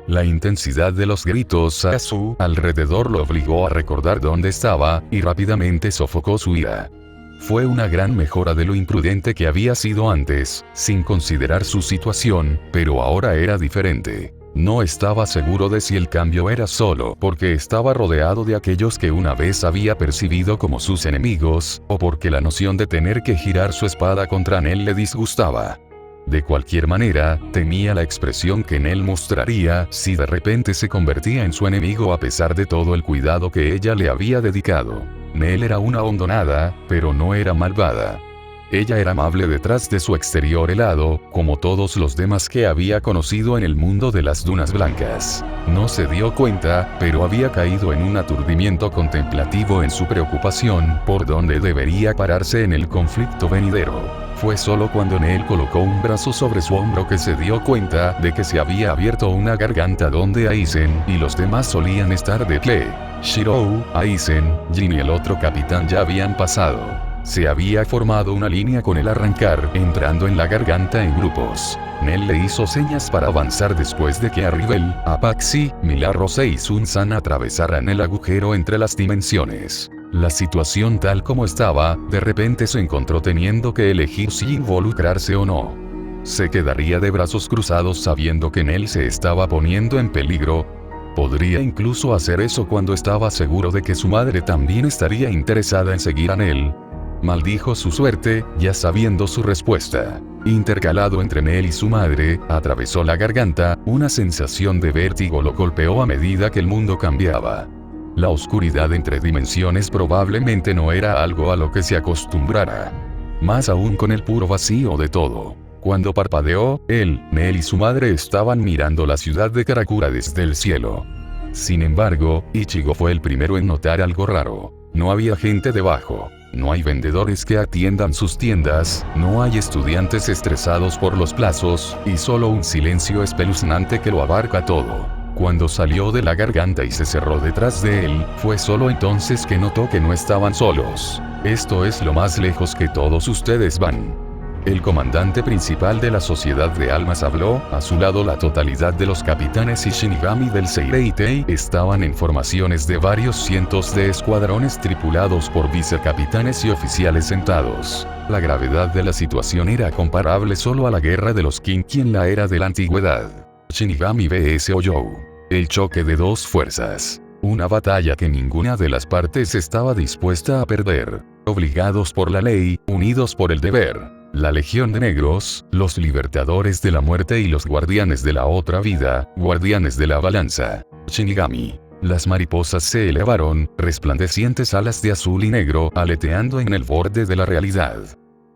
La intensidad de los gritos a su alrededor lo obligó a recordar dónde estaba, y rápidamente sofocó su ira. Fue una gran mejora de lo imprudente que había sido antes, sin considerar su situación, pero ahora era diferente. No estaba seguro de si el cambio era solo porque estaba rodeado de aquellos que una vez había percibido como sus enemigos, o porque la noción de tener que girar su espada contra Nell le disgustaba. De cualquier manera, temía la expresión que Nell mostraría si de repente se convertía en su enemigo a pesar de todo el cuidado que ella le había dedicado. Nell era una hondonada, pero no era malvada. Ella era amable detrás de su exterior helado, como todos los demás que había conocido en el mundo de las dunas blancas. No se dio cuenta, pero había caído en un aturdimiento contemplativo en su preocupación por dónde debería pararse en el conflicto venidero. Fue solo cuando Nell colocó un brazo sobre su hombro que se dio cuenta de que se había abierto una garganta donde Aizen y los demás solían estar de pie. Shirou, Aizen, Jin y el otro capitán ya habían pasado. Se había formado una línea con el arrancar, entrando en la garganta en grupos. Nell le hizo señas para avanzar después de que Rivel, Apache, Millar-Rose y Sun-san atravesaran el agujero entre las dimensiones. La situación tal como estaba, de repente se encontró teniendo que elegir si involucrarse o no. Se quedaría de brazos cruzados sabiendo que Nell se estaba poniendo en peligro. Podría incluso hacer eso cuando estaba seguro de que su madre también estaría interesada en seguir a Nell. Maldijo su suerte, ya sabiendo su respuesta. Intercalado entre Nell y su madre, atravesó la garganta, una sensación de vértigo lo golpeó a medida que el mundo cambiaba. La oscuridad entre dimensiones probablemente no era algo a lo que se acostumbrara. Más aún con el puro vacío de todo. Cuando parpadeó, él, Nell y su madre estaban mirando la ciudad de Karakura desde el cielo. Sin embargo, Ichigo fue el primero en notar algo raro. No había gente debajo. No hay vendedores que atiendan sus tiendas, no hay estudiantes estresados por los plazos, y solo un silencio espeluznante que lo abarca todo. Cuando salió de la garganta y se cerró detrás de él, fue solo entonces que notó que no estaban solos. Esto es lo más lejos que todos ustedes van. El comandante principal de la Sociedad de Almas habló, a su lado la totalidad de los capitanes y Shinigami del Seireitei estaban en formaciones de varios cientos de escuadrones tripulados por vicecapitanes y oficiales sentados. La gravedad de la situación era comparable solo a la guerra de los Kinki en la era de la antigüedad. Shinigami vs Oyou. El choque de dos fuerzas. Una batalla que ninguna de las partes estaba dispuesta a perder. Obligados por la ley, unidos por el deber. La Legión de Negros, los Libertadores de la Muerte y los Guardianes de la Otra Vida, Guardianes de la Balanza. Shinigami. Las mariposas se elevaron, resplandecientes alas de azul y negro, aleteando en el borde de la realidad.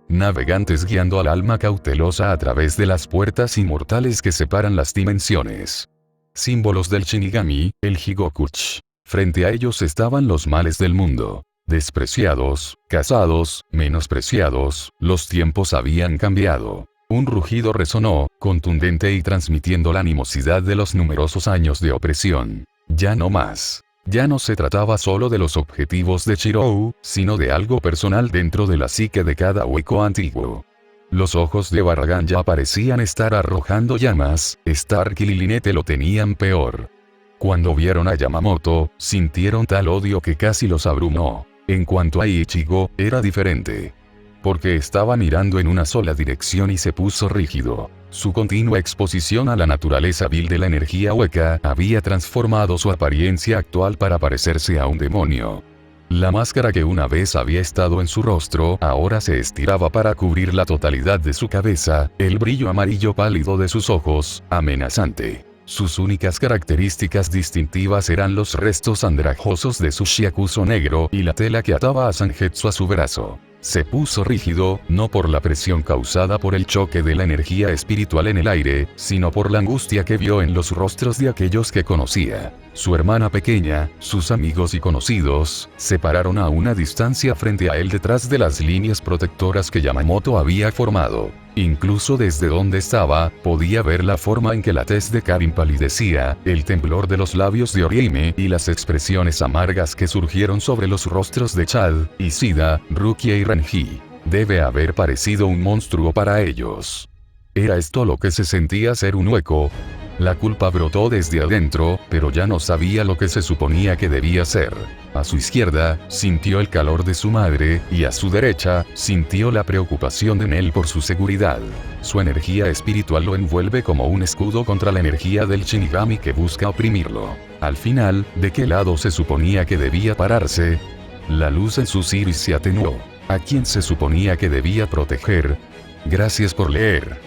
Navegantes guiando al alma cautelosa a través de las puertas inmortales que separan las dimensiones. Símbolos del Shinigami, el Higokuchi. Frente a ellos estaban los males del mundo. Despreciados, casados, menospreciados, los tiempos habían cambiado. Un rugido resonó, contundente y transmitiendo la animosidad de los numerosos años de opresión. Ya no más. Ya no se trataba solo de los objetivos de Chirou, sino de algo personal dentro de la psique de cada hueco antiguo. Los ojos de Baragan ya parecían estar arrojando llamas, Stark y Lilinette lo tenían peor. Cuando vieron a Yamamoto, sintieron tal odio que casi los abrumó. En cuanto a Ichigo, era diferente. Porque estaba mirando en una sola dirección y se puso rígido. Su continua exposición a la naturaleza vil de la energía hueca había transformado su apariencia actual para parecerse a un demonio. La máscara que una vez había estado en su rostro ahora se estiraba para cubrir la totalidad de su cabeza, el brillo amarillo pálido de sus ojos, amenazante. Sus únicas características distintivas eran los restos andrajosos de su shiakuso negro y la tela que ataba a Zangetsu a su brazo. Se puso rígido, no por la presión causada por el choque de la energía espiritual en el aire, sino por la angustia que vio en los rostros de aquellos que conocía. Su hermana pequeña, sus amigos y conocidos, se pararon a una distancia frente a él detrás de las líneas protectoras que Yamamoto había formado. Incluso desde donde estaba, podía ver la forma en que la tez de Karin palidecía, el temblor de los labios de Orihime y las expresiones amargas que surgieron sobre los rostros de Chad, Ishida, Rukia y Renji. Debe haber parecido un monstruo para ellos. ¿Era esto lo que se sentía ser un hueco? La culpa brotó desde adentro, pero ya no sabía lo que se suponía que debía ser. A su izquierda, sintió el calor de su madre, y a su derecha, sintió la preocupación de Nel por su seguridad. Su energía espiritual lo envuelve como un escudo contra la energía del Shinigami que busca oprimirlo. Al final, ¿de qué lado se suponía que debía pararse? La luz en sus iris se atenuó. ¿A quién se suponía que debía proteger? Gracias por leer.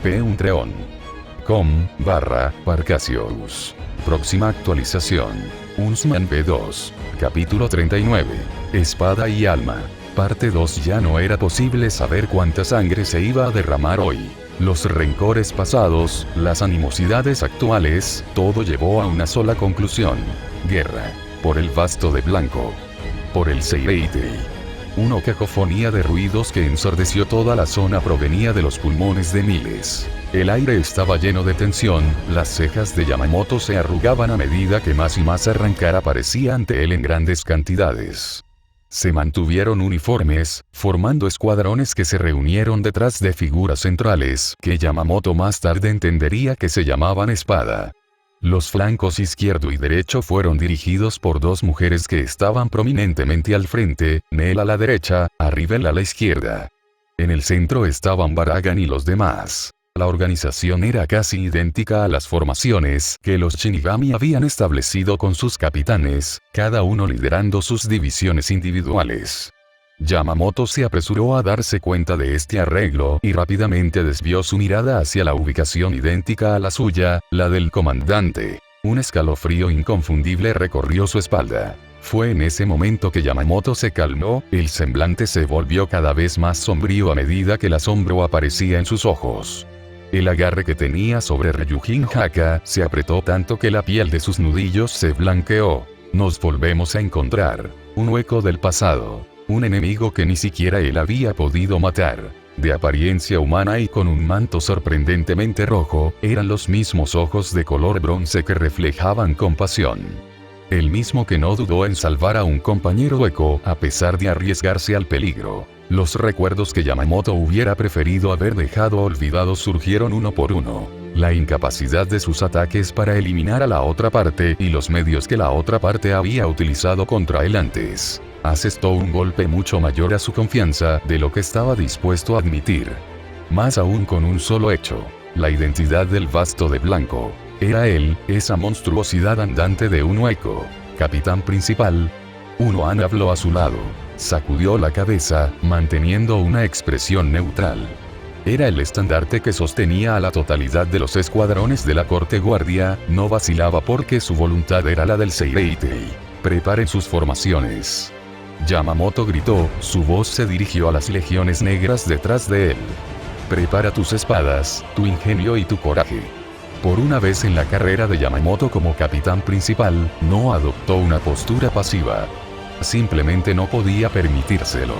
patreon.com/Parcasius. Próxima actualización. Unsman B2. Capítulo 39. Espada y alma. Parte 2. Ya no era posible saber cuánta sangre se iba a derramar hoy. Los rencores pasados, las animosidades actuales, todo llevó a una sola conclusión. Guerra. Por el vasto de blanco. Por el Seireitei. Una cacofonía de ruidos que ensordeció toda la zona provenía de los pulmones de miles. El aire estaba lleno de tensión, las cejas de Yamamoto se arrugaban a medida que más y más arrancar aparecía ante él en grandes cantidades. Se mantuvieron uniformes, formando escuadrones que se reunieron detrás de figuras centrales, que Yamamoto más tarde entendería que se llamaban espada. Los flancos izquierdo y derecho fueron dirigidos por dos mujeres que estaban prominentemente al frente, Nel a la derecha, Arribel a la izquierda. En el centro estaban Baragan y los demás. La organización era casi idéntica a las formaciones que los Shinigami habían establecido con sus capitanes, cada uno liderando sus divisiones individuales. Yamamoto se apresuró a darse cuenta de este arreglo y rápidamente desvió su mirada hacia la ubicación idéntica a la suya, la del comandante. Un escalofrío inconfundible recorrió su espalda. Fue en ese momento que Yamamoto se calmó, el semblante se volvió cada vez más sombrío a medida que el asombro aparecía en sus ojos. El agarre que tenía sobre Ryujin Haka se apretó tanto que la piel de sus nudillos se blanqueó. Nos volvemos a encontrar. Un hueco del pasado. Un enemigo que ni siquiera él había podido matar. De apariencia humana y con un manto sorprendentemente rojo, eran los mismos ojos de color bronce que reflejaban compasión. El mismo que no dudó en salvar a un compañero hueco a pesar de arriesgarse al peligro. Los recuerdos que Yamamoto hubiera preferido haber dejado olvidados surgieron uno por uno. La incapacidad de sus ataques para eliminar a la otra parte y los medios que la otra parte había utilizado contra él antes. Asestó un golpe mucho mayor a su confianza de lo que estaba dispuesto a admitir. Más aún con un solo hecho. La identidad del Basto de Blanco. Era él, esa monstruosidad andante de un hueco. Capitán principal. Uno Ana habló a su lado. Sacudió la cabeza, manteniendo una expresión neutral. Era el estandarte que sostenía a la totalidad de los escuadrones de la corte guardia, no vacilaba porque su voluntad era la del Seireitei. Preparen sus formaciones. Yamamoto gritó, su voz se dirigió a las legiones negras detrás de él. Prepara tus espadas, tu ingenio y tu coraje. Por una vez en la carrera de Yamamoto como capitán principal, no adoptó una postura pasiva. Simplemente no podía permitírselo.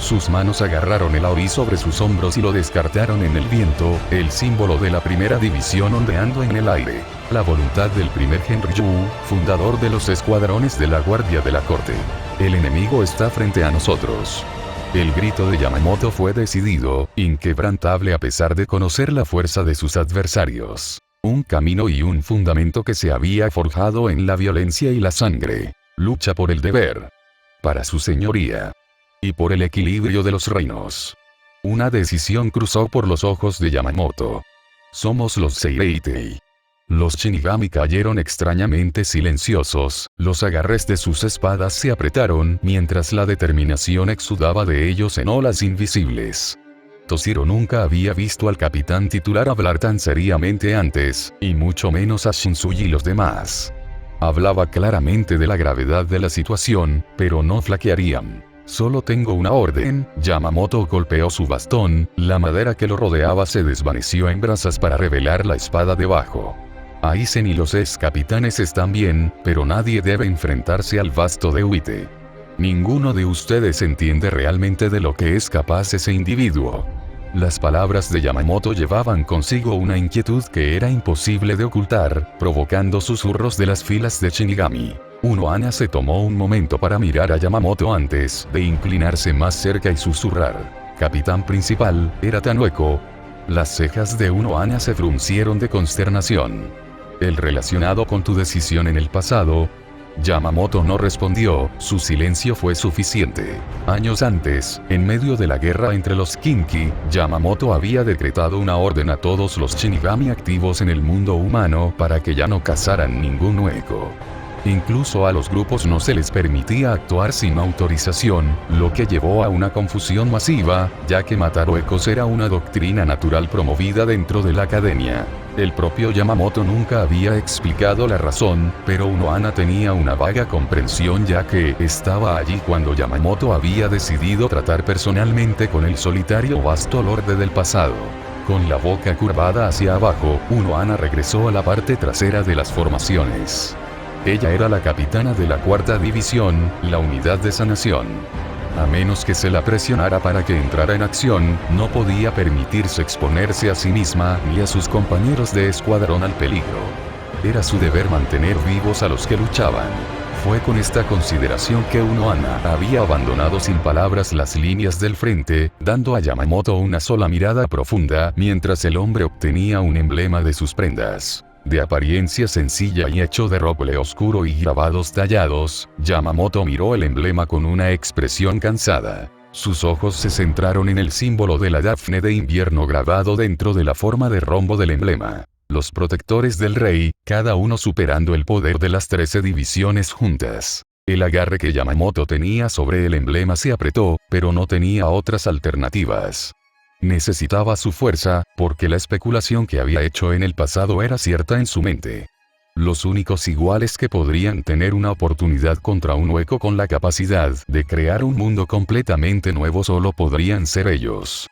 Sus manos agarraron el Aori sobre sus hombros y lo descartaron en el viento, el símbolo de la primera división ondeando en el aire. La voluntad del primer Genryu, fundador de los escuadrones de la Guardia de la Corte. El enemigo está frente a nosotros. El grito de Yamamoto fue decidido, inquebrantable a pesar de conocer la fuerza de sus adversarios. Un camino y un fundamento que se había forjado en la violencia y la sangre. Lucha por el deber. Para su señoría. Y por el equilibrio de los reinos. Una decisión cruzó por los ojos de Yamamoto. Somos los Seireitei. Los Shinigami cayeron extrañamente silenciosos, los agarres de sus espadas se apretaron mientras la determinación exudaba de ellos en olas invisibles. Toshiro nunca había visto al capitán titular hablar tan seriamente antes, y mucho menos a Shinsuji y los demás. Hablaba claramente de la gravedad de la situación, pero no flaquearían. Solo tengo una orden. Yamamoto golpeó su bastón, la madera que lo rodeaba se desvaneció en brasas para revelar la espada debajo. Aizen y los ex capitanes están bien, pero nadie debe enfrentarse al Basto de Uite. Ninguno de ustedes entiende realmente de lo que es capaz ese individuo. Las palabras de Yamamoto llevaban consigo una inquietud que era imposible de ocultar, provocando susurros de las filas de Shinigami. Uno Ana se tomó un momento para mirar a Yamamoto antes de inclinarse más cerca y susurrar. Capitán principal, ¿era tan hueco? Las cejas de Uno Ana se fruncieron de consternación. ¿El relacionado con tu decisión en el pasado? Yamamoto no respondió, su silencio fue suficiente. Años antes, en medio de la guerra entre los Kinki, Yamamoto había decretado una orden a todos los Shinigami activos en el mundo humano para que ya no cazaran ningún hueco. Incluso a los grupos no se les permitía actuar sin autorización, lo que llevó a una confusión masiva, ya que matar huecos era una doctrina natural promovida dentro de la academia. El propio Yamamoto nunca había explicado la razón, pero Uno Ana tenía una vaga comprensión ya que estaba allí cuando Yamamoto había decidido tratar personalmente con el solitario Basto Lorde del pasado. Con la boca curvada hacia abajo, Uno Ana regresó a la parte trasera de las formaciones. Ella era la capitana de la cuarta división, la unidad de sanación. A menos que se la presionara para que entrara en acción, no podía permitirse exponerse a sí misma ni a sus compañeros de escuadrón al peligro. Era su deber mantener vivos a los que luchaban. Fue con esta consideración que Uno Ana había abandonado sin palabras las líneas del frente, dando a Yamamoto una sola mirada profunda mientras el hombre obtenía un emblema de sus prendas. De apariencia sencilla y hecho de roble oscuro y grabados tallados, Yamamoto miró el emblema con una expresión cansada. Sus ojos se centraron en el símbolo de la Dafne de invierno grabado dentro de la forma de rombo del emblema. Los protectores del rey, cada uno superando el poder de las 13 divisiones juntas. El agarre que Yamamoto tenía sobre el emblema se apretó, pero no tenía otras alternativas. Necesitaba su fuerza, porque la especulación que había hecho en el pasado era cierta en su mente. Los únicos iguales que podrían tener una oportunidad contra un hueco con la capacidad de crear un mundo completamente nuevo solo podrían ser ellos.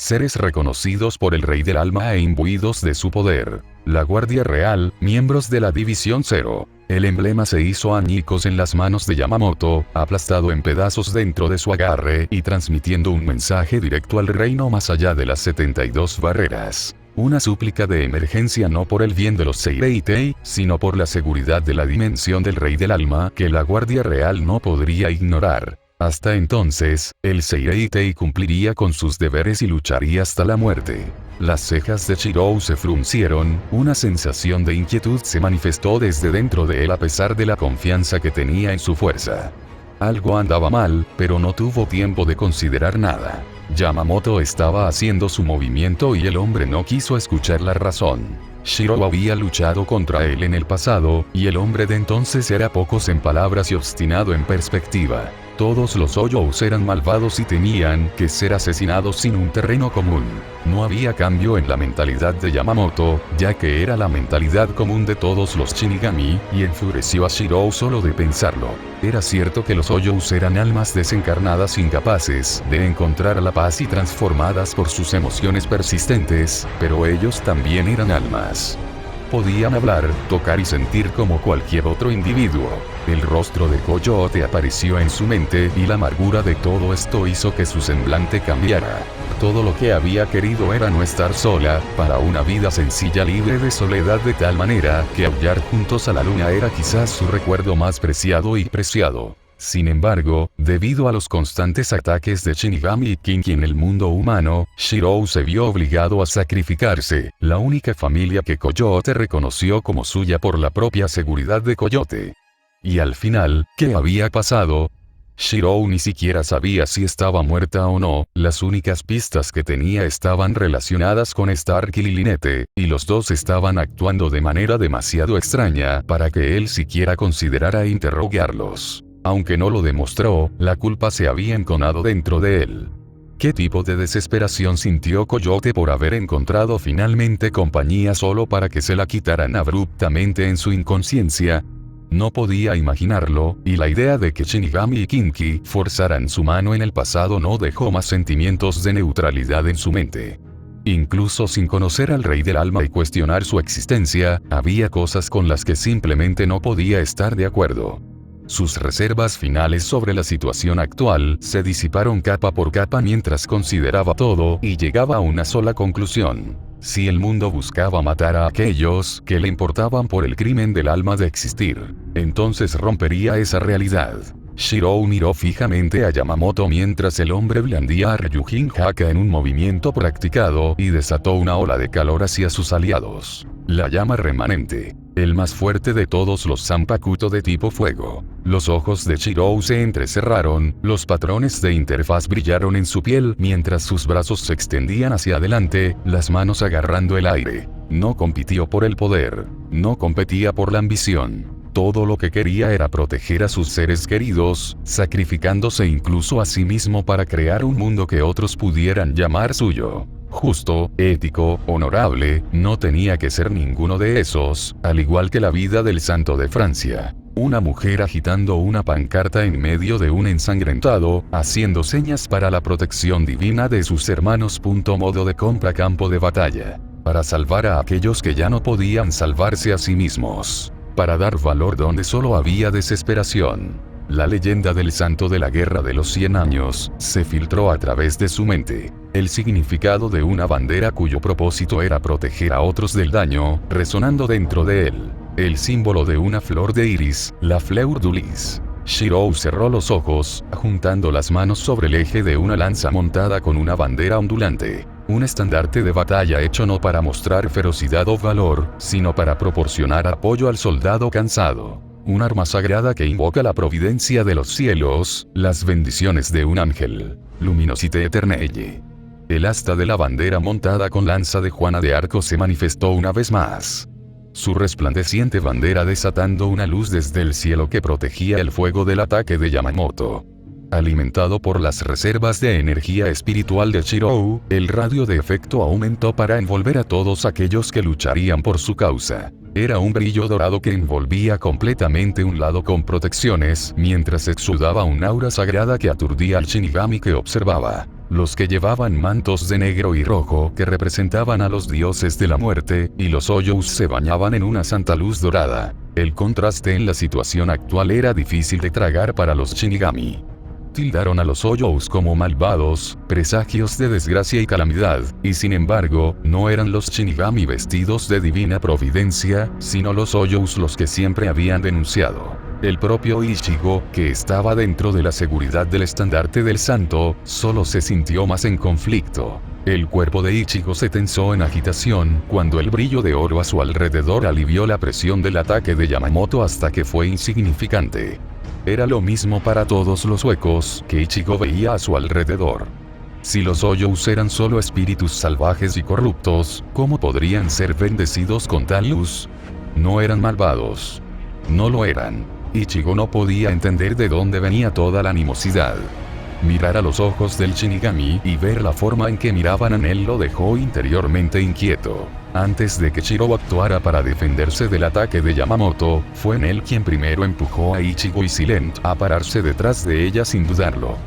seres reconocidos por el Rey del Alma e imbuidos de su poder. La Guardia Real, miembros de la División Cero. El emblema se hizo añicos en las manos de Yamamoto, aplastado en pedazos dentro de su agarre y transmitiendo un mensaje directo al reino más allá de las 72 barreras. Una súplica de emergencia no por el bien de los Seireitei, sino por la seguridad de la dimensión del Rey del Alma que la Guardia Real no podría ignorar. Hasta entonces, el Seireitei cumpliría con sus deberes y lucharía hasta la muerte. Las cejas de Shirou se fruncieron, una sensación de inquietud se manifestó desde dentro de él a pesar de la confianza que tenía en su fuerza. Algo andaba mal, pero no tuvo tiempo de considerar nada. Yamamoto estaba haciendo su movimiento y el hombre no quiso escuchar la razón. Shirou había luchado contra él en el pasado, y el hombre de entonces era pocos en palabras y obstinado en perspectiva. Todos los Hoyous eran malvados y tenían que ser asesinados sin un terreno común. No había cambio en la mentalidad de Yamamoto, ya que era la mentalidad común de todos los Shinigami, y enfureció a Shirou solo de pensarlo. Era cierto que los Hoyous eran almas desencarnadas incapaces de encontrar la paz y transformadas por sus emociones persistentes, pero ellos también eran almas. Podían hablar, tocar y sentir como cualquier otro individuo. El rostro de Coyote apareció en su mente y la amargura de todo esto hizo que su semblante cambiara. Todo lo que había querido era no estar sola, para una vida sencilla libre de soledad de tal manera que aullar juntos a la luna era quizás su recuerdo más preciado y preciado. Sin embargo, debido a los constantes ataques de Shinigami y Kinki en el mundo humano, Shirou se vio obligado a sacrificarse, la única familia que Coyote reconoció como suya por la propia seguridad de Coyote. Y al final, ¿qué había pasado? Shirou ni siquiera sabía si estaba muerta o no, las únicas pistas que tenía estaban relacionadas con Stark y Lilinete, y los dos estaban actuando de manera demasiado extraña para que él siquiera considerara interrogarlos. Aunque no lo demostró, la culpa se había enconado dentro de él. ¿Qué tipo de desesperación sintió Coyote por haber encontrado finalmente compañía solo para que se la quitaran abruptamente en su inconsciencia? No podía imaginarlo, y la idea de que Shinigami y Kinki forzaran su mano en el pasado no dejó más sentimientos de neutralidad en su mente. Incluso sin conocer al Rey del Alma y cuestionar su existencia, había cosas con las que simplemente no podía estar de acuerdo. Sus reservas finales sobre la situación actual se disiparon capa por capa mientras consideraba todo y llegaba a una sola conclusión. Si el mundo buscaba matar a aquellos que le importaban por el crimen del alma de existir, entonces rompería esa realidad. Shirou miró fijamente a Yamamoto mientras el hombre blandía a Ryujin Haka en un movimiento practicado y desató una ola de calor hacia sus aliados. La llama remanente. El más fuerte de todos los Zanpakuto de tipo fuego. Los ojos de Shirou se entrecerraron, los patrones de interfaz brillaron en su piel mientras sus brazos se extendían hacia adelante, las manos agarrando el aire. No compitió por el poder, no competía por la ambición. Todo lo que quería era proteger a sus seres queridos, sacrificándose incluso a sí mismo para crear un mundo que otros pudieran llamar suyo. Justo, ético, honorable, no tenía que ser ninguno de esos, al igual que la vida del santo de Francia. Una mujer agitando una pancarta en medio de un ensangrentado, haciendo señas para la protección divina de sus hermanos. Modo de compra campo de batalla. Para salvar a aquellos que ya no podían salvarse a sí mismos. Para dar valor donde solo había desesperación. La leyenda del santo de la guerra de los 100 años, se filtró a través de su mente. El significado de una bandera cuyo propósito era proteger a otros del daño, resonando dentro de él. El símbolo de una flor de iris, la fleur du lis. Shirou cerró los ojos, juntando las manos sobre el eje de una lanza montada con una bandera ondulante. Un estandarte de batalla hecho no para mostrar ferocidad o valor, sino para proporcionar apoyo al soldado cansado. Un arma sagrada que invoca la providencia de los cielos, las bendiciones de un ángel. Luminosité Eternelle. El asta de la bandera montada con lanza de Juana de Arco se manifestó una vez más. Su resplandeciente bandera desatando una luz desde el cielo que protegía el fuego del ataque de Yamamoto. Alimentado por las reservas de energía espiritual de Shirou, el radio de efecto aumentó para envolver a todos aquellos que lucharían por su causa. Era un brillo dorado que envolvía completamente un lado con protecciones, mientras exudaba un aura sagrada que aturdía al Shinigami que observaba. los que llevaban mantos de negro y rojo que representaban a los dioses de la muerte, y los Hoyous se bañaban en una santa luz dorada. El contraste en la situación actual era difícil de tragar para los Shinigami. Tildaron a los Hoyous como malvados, presagios de desgracia y calamidad, y sin embargo, no eran los Shinigami vestidos de divina providencia, sino los Hoyous los que siempre habían denunciado. El propio Ichigo, que estaba dentro de la seguridad del estandarte del santo, solo se sintió más en conflicto. El cuerpo de Ichigo se tensó en agitación cuando el brillo de oro a su alrededor alivió la presión del ataque de Yamamoto hasta que fue insignificante. Era lo mismo para todos los huecos que Ichigo veía a su alrededor. Si los Hoyous eran solo espíritus salvajes y corruptos, ¿cómo podrían ser bendecidos con tal luz? No eran malvados. No lo eran. Ichigo no podía entender de dónde venía toda la animosidad. Mirar a los ojos del Shinigami y ver la forma en que miraban en él lo dejó interiormente inquieto. Antes de que Shirou actuara para defenderse del ataque de Yamamoto, fue él quien primero empujó a Ichigo y Silent a pararse detrás de ella sin dudarlo.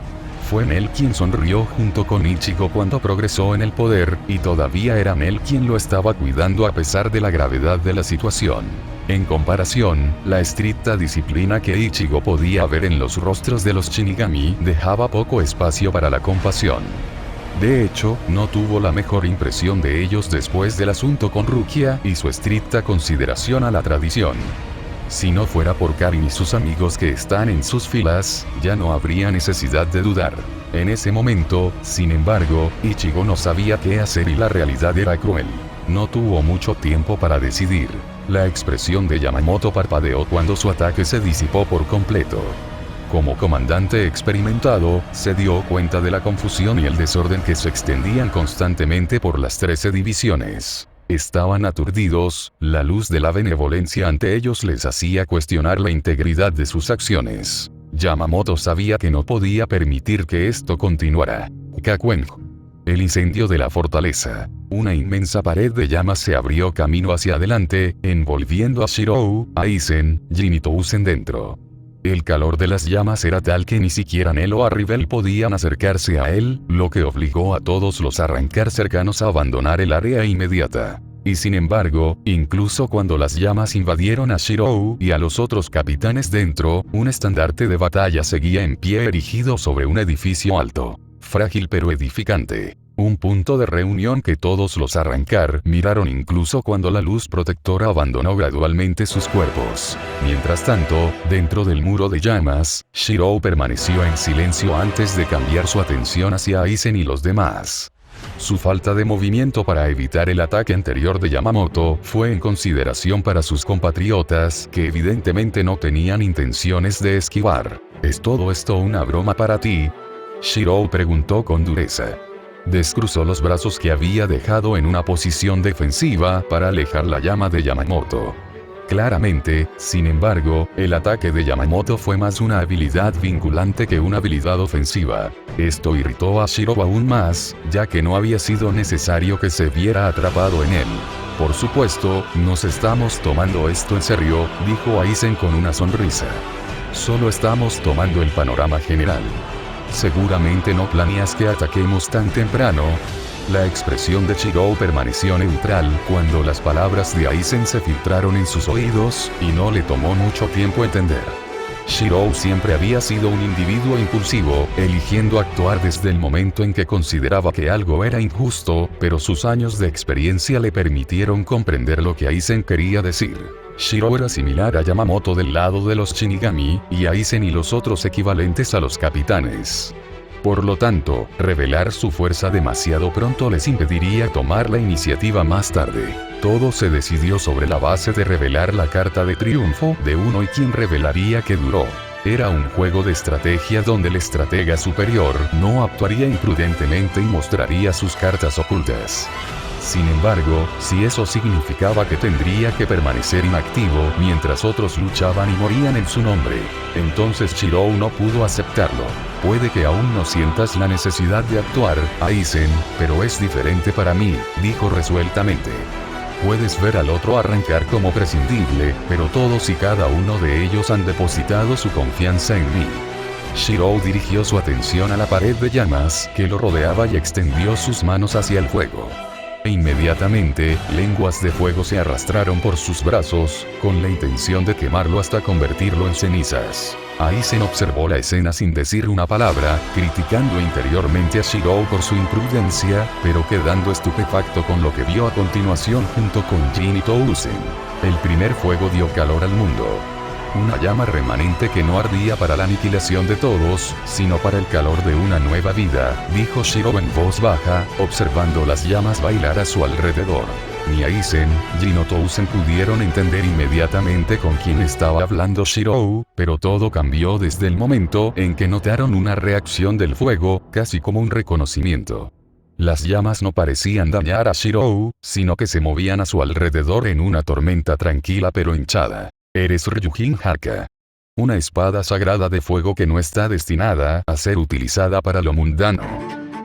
Fue él quien sonrió junto con Ichigo cuando progresó en el poder, y todavía era él quien lo estaba cuidando a pesar de la gravedad de la situación. En comparación, la estricta disciplina que Ichigo podía ver en los rostros de los Shinigami dejaba poco espacio para la compasión. De hecho, no tuvo la mejor impresión de ellos después del asunto con Rukia y su estricta consideración a la tradición. Si no fuera por Karin y sus amigos que están en sus filas, ya no habría necesidad de dudar. En ese momento, sin embargo, Ichigo no sabía qué hacer y la realidad era cruel. No tuvo mucho tiempo para decidir. La expresión de Yamamoto parpadeó cuando su ataque se disipó por completo. Como comandante experimentado, se dio cuenta de la confusión y el desorden que se extendían constantemente por las 13 divisiones. Estaban aturdidos, la luz de la benevolencia ante ellos les hacía cuestionar la integridad de sus acciones. Yamamoto sabía que no podía permitir que esto continuara. Kakuen. El incendio de la fortaleza. Una inmensa pared de llamas se abrió camino hacia adelante, envolviendo a Shirou, Aizen, Jin y Tousen dentro. El calor de las llamas era tal que ni siquiera Nel o Arribel podían acercarse a él, lo que obligó a todos los arrancar cercanos a abandonar el área inmediata. Y sin embargo, incluso cuando las llamas invadieron a Shirou y a los otros capitanes dentro, un estandarte de batalla seguía en pie erigido sobre un edificio alto. Frágil pero edificante. Un punto de reunión que todos los arrancar miraron incluso cuando la luz protectora abandonó gradualmente sus cuerpos. Mientras tanto, dentro del muro de llamas, Shirou permaneció en silencio antes de cambiar su atención hacia Aizen y los demás. Su falta de movimiento para evitar el ataque anterior de Yamamoto fue en consideración para sus compatriotas que evidentemente no tenían intenciones de esquivar. ¿Es todo esto una broma para ti?, Shirou preguntó con dureza. Descruzó los brazos que había dejado en una posición defensiva para alejar la llama de Yamamoto. Claramente, sin embargo, el ataque de Yamamoto fue más una habilidad vinculante que una habilidad ofensiva. Esto irritó a Shirou aún más, ya que no había sido necesario que se viera atrapado en él. Por supuesto, nos estamos tomando esto en serio, dijo Aizen con una sonrisa. Solo estamos tomando el panorama general. Seguramente no planeas que ataquemos tan temprano. La expresión de Shirou permaneció neutral cuando las palabras de Aizen se filtraron en sus oídos, y no le tomó mucho tiempo entender. Shirou siempre había sido un individuo impulsivo, eligiendo actuar desde el momento en que consideraba que algo era injusto, pero sus años de experiencia le permitieron comprender lo que Aizen quería decir. Shirou era similar a Yamamoto del lado de los Shinigami, y Aizen y los otros equivalentes a los capitanes. Por lo tanto, revelar su fuerza demasiado pronto les impediría tomar la iniciativa más tarde. Todo se decidió sobre la base de revelar la carta de triunfo de uno y quien revelaría que duró. Era un juego de estrategia donde el estratega superior no actuaría imprudentemente y mostraría sus cartas ocultas. Sin embargo, si eso significaba que tendría que permanecer inactivo mientras otros luchaban y morían en su nombre, entonces Shirou no pudo aceptarlo. Puede que aún no sientas la necesidad de actuar, Aizen, pero es diferente para mí, dijo resueltamente. Puedes ver al otro arrancar como prescindible, pero todos y cada uno de ellos han depositado su confianza en mí. Shirou dirigió su atención a la pared de llamas que lo rodeaba y extendió sus manos hacia el fuego. E inmediatamente, lenguas de fuego se arrastraron por sus brazos, con la intención de quemarlo hasta convertirlo en cenizas. Aizen observó la escena sin decir una palabra, criticando interiormente a Shirou por su imprudencia, pero quedando estupefacto con lo que vio a continuación junto con Jin y Tousen. El primer fuego dio calor al mundo. Una llama remanente que no ardía para la aniquilación de todos, sino para el calor de una nueva vida, dijo Shirou en voz baja, observando las llamas bailar a su alrededor. Ni Aizen, Jin o Tousen pudieron entender inmediatamente con quién estaba hablando Shirou, pero todo cambió desde el momento en que notaron una reacción del fuego, casi como un reconocimiento. Las llamas no parecían dañar a Shirou, sino que se movían a su alrededor en una tormenta tranquila pero hinchada. Eres Ryujin Haka. Una espada sagrada de fuego que no está destinada a ser utilizada para lo mundano.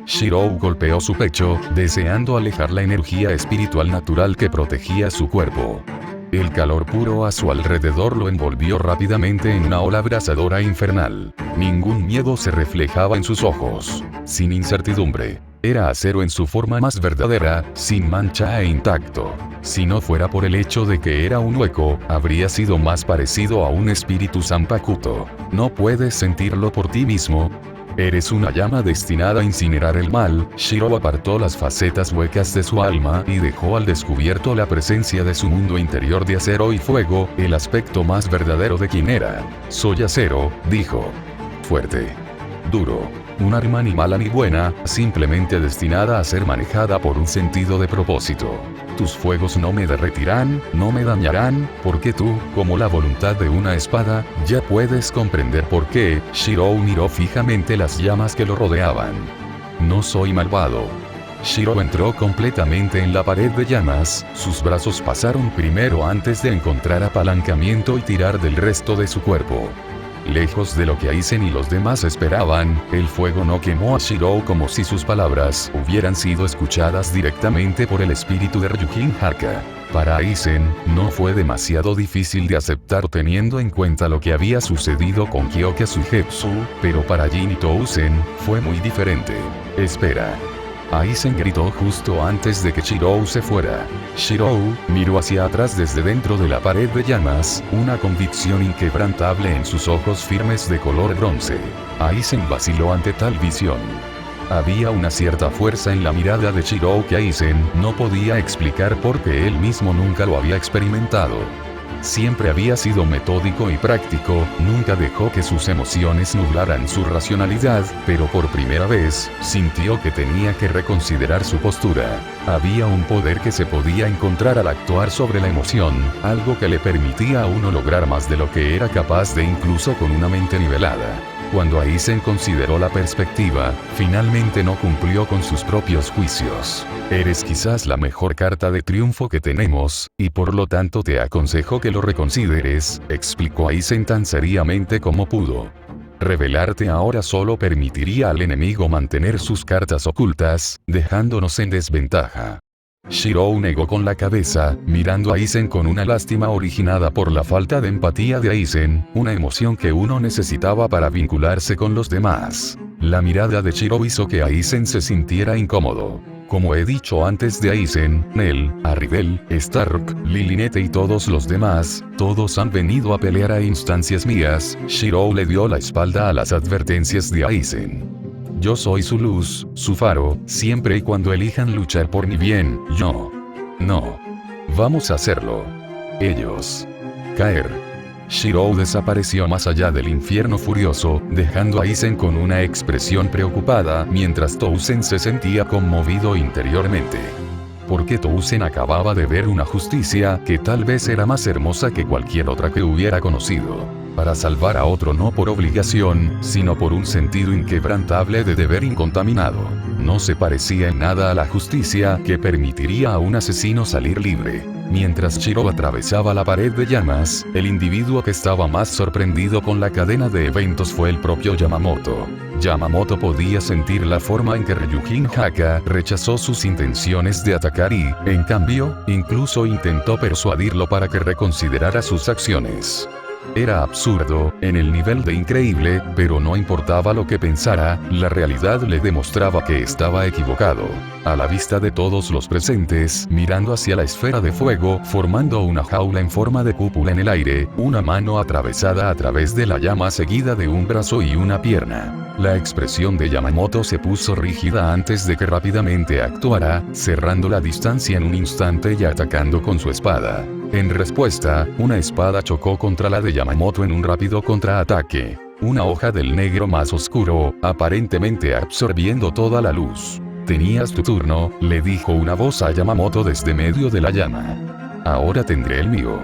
Shirou golpeó su pecho, deseando alejar la energía espiritual natural que protegía su cuerpo. El calor puro a su alrededor lo envolvió rápidamente en una ola abrasadora e infernal. Ningún miedo se reflejaba en sus ojos. Sin incertidumbre. Era acero en su forma más verdadera, sin mancha e intacto. Si no fuera por el hecho de que era un hueco, habría sido más parecido a un espíritu Zanpakuto. ¿No puedes sentirlo por ti mismo? Eres una llama destinada a incinerar el mal. Shirou apartó las facetas huecas de su alma y dejó al descubierto la presencia de su mundo interior de acero y fuego, el aspecto más verdadero de quien era. Soy acero, dijo. Fuerte. Duro. Un arma ni mala ni buena, simplemente destinada a ser manejada por un sentido de propósito. Tus fuegos no me derretirán, no me dañarán, porque tú, como la voluntad de una espada, ya puedes comprender por qué. Shirou miró fijamente las llamas que lo rodeaban. No soy malvado. Shirou entró completamente en la pared de llamas, sus brazos pasaron primero antes de encontrar apalancamiento y tirar del resto de su cuerpo. Lejos de lo que Aizen y los demás esperaban, el fuego no quemó a Shirou como si sus palabras hubieran sido escuchadas directamente por el espíritu de Ryujin Haka. Para Aizen, no fue demasiado difícil de aceptar teniendo en cuenta lo que había sucedido con Kyoka Suigetsu, pero para Jin y Tousen, fue muy diferente. Espera. Aizen gritó justo antes de que Shirou se fuera. Shirou miró hacia atrás desde dentro de la pared de llamas, una convicción inquebrantable en sus ojos firmes de color bronce. Aizen vaciló ante tal visión. Había una cierta fuerza en la mirada de Shirou que Aizen no podía explicar porque él mismo nunca lo había experimentado. Siempre había sido metódico y práctico, nunca dejó que sus emociones nublaran su racionalidad, pero por primera vez, sintió que tenía que reconsiderar su postura. Había un poder que se podía encontrar al actuar sobre la emoción, algo que le permitía a uno lograr más de lo que era capaz de incluso con una mente nivelada. Cuando Aizen consideró la perspectiva, finalmente no cumplió con sus propios juicios. Eres quizás la mejor carta de triunfo que tenemos, y por lo tanto te aconsejo que lo reconsideres, explicó Aizen tan seriamente como pudo. Revelarte ahora solo permitiría al enemigo mantener sus cartas ocultas, dejándonos en desventaja. Shirou negó con la cabeza, mirando a Aizen con una lástima originada por la falta de empatía de Aizen, una emoción que uno necesitaba para vincularse con los demás. La mirada de Shirou hizo que Aizen se sintiera incómodo. Como he dicho antes de Aizen, Nel, Arribel, Stark, Lilinete y todos los demás, todos han venido a pelear a instancias mías. Shirou le dio la espalda a las advertencias de Aizen. Yo soy su luz, su faro, siempre y cuando elijan luchar por mi bien, yo. No. Vamos a hacerlo. Ellos. Caer. Shirou desapareció más allá del infierno furioso, dejando a Aizen con una expresión preocupada, mientras Tousen se sentía conmovido interiormente. Porque Tousen acababa de ver una justicia que tal vez era más hermosa que cualquier otra que hubiera conocido. Para salvar a otro no por obligación, sino por un sentido inquebrantable de deber incontaminado. No se parecía en nada a la justicia que permitiría a un asesino salir libre. Mientras Shirou atravesaba la pared de llamas, el individuo que estaba más sorprendido con la cadena de eventos fue el propio Yamamoto. Yamamoto podía sentir la forma en que Ryujin Haka rechazó sus intenciones de atacar y, en cambio, incluso intentó persuadirlo para que reconsiderara sus acciones. Era absurdo, en el nivel de increíble, pero no importaba lo que pensara, la realidad le demostraba que estaba equivocado. A la vista de todos los presentes, mirando hacia la esfera de fuego, formando una jaula en forma de cúpula en el aire, una mano atravesada a través de la llama seguida de un brazo y una pierna. La expresión de Yamamoto se puso rígida antes de que rápidamente actuara, cerrando la distancia en un instante y atacando con su espada. En respuesta, una espada chocó contra la de Yamamoto en un rápido contraataque. Una hoja del negro más oscuro, aparentemente absorbiendo toda la luz. «Tenías tu turno», le dijo una voz a Yamamoto desde medio de la llama. «Ahora tendré el mío».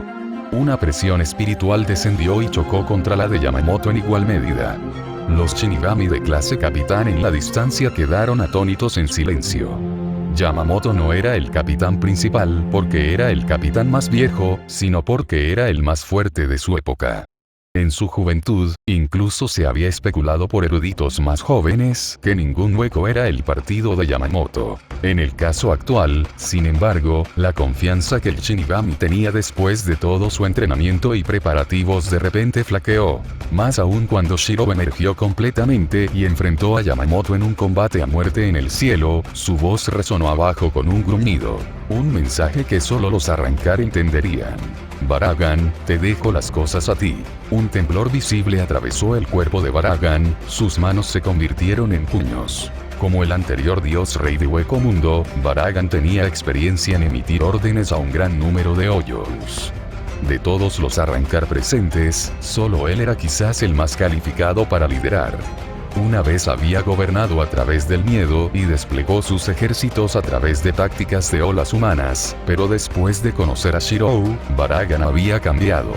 Una presión espiritual descendió y chocó contra la de Yamamoto en igual medida. Los Shinigami de clase capitán en la distancia quedaron atónitos en silencio. Yamamoto no era el capitán principal porque era el capitán más viejo, sino porque era el más fuerte de su época. En su juventud, incluso se había especulado por eruditos más jóvenes que ningún hueco era el partido de Yamamoto. En el caso actual, sin embargo, la confianza que el Shinigami tenía después de todo su entrenamiento y preparativos de repente flaqueó. Más aún cuando Shiro emergió completamente y enfrentó a Yamamoto en un combate a muerte en el cielo, su voz resonó abajo con un gruñido. Un mensaje que solo los Arrancar entenderían. Baragan, te dejo las cosas a ti. Un temblor visible atravesó el cuerpo de Baragan, sus manos se convirtieron en puños. Como el anterior dios rey de Hueco Mundo, Baragan tenía experiencia en emitir órdenes a un gran número de hoyos. De todos los Arrancar presentes, solo él era quizás el más calificado para liderar. Una vez había gobernado a través del miedo y desplegó sus ejércitos a través de tácticas de olas humanas, pero después de conocer a Shirou, Baragan había cambiado.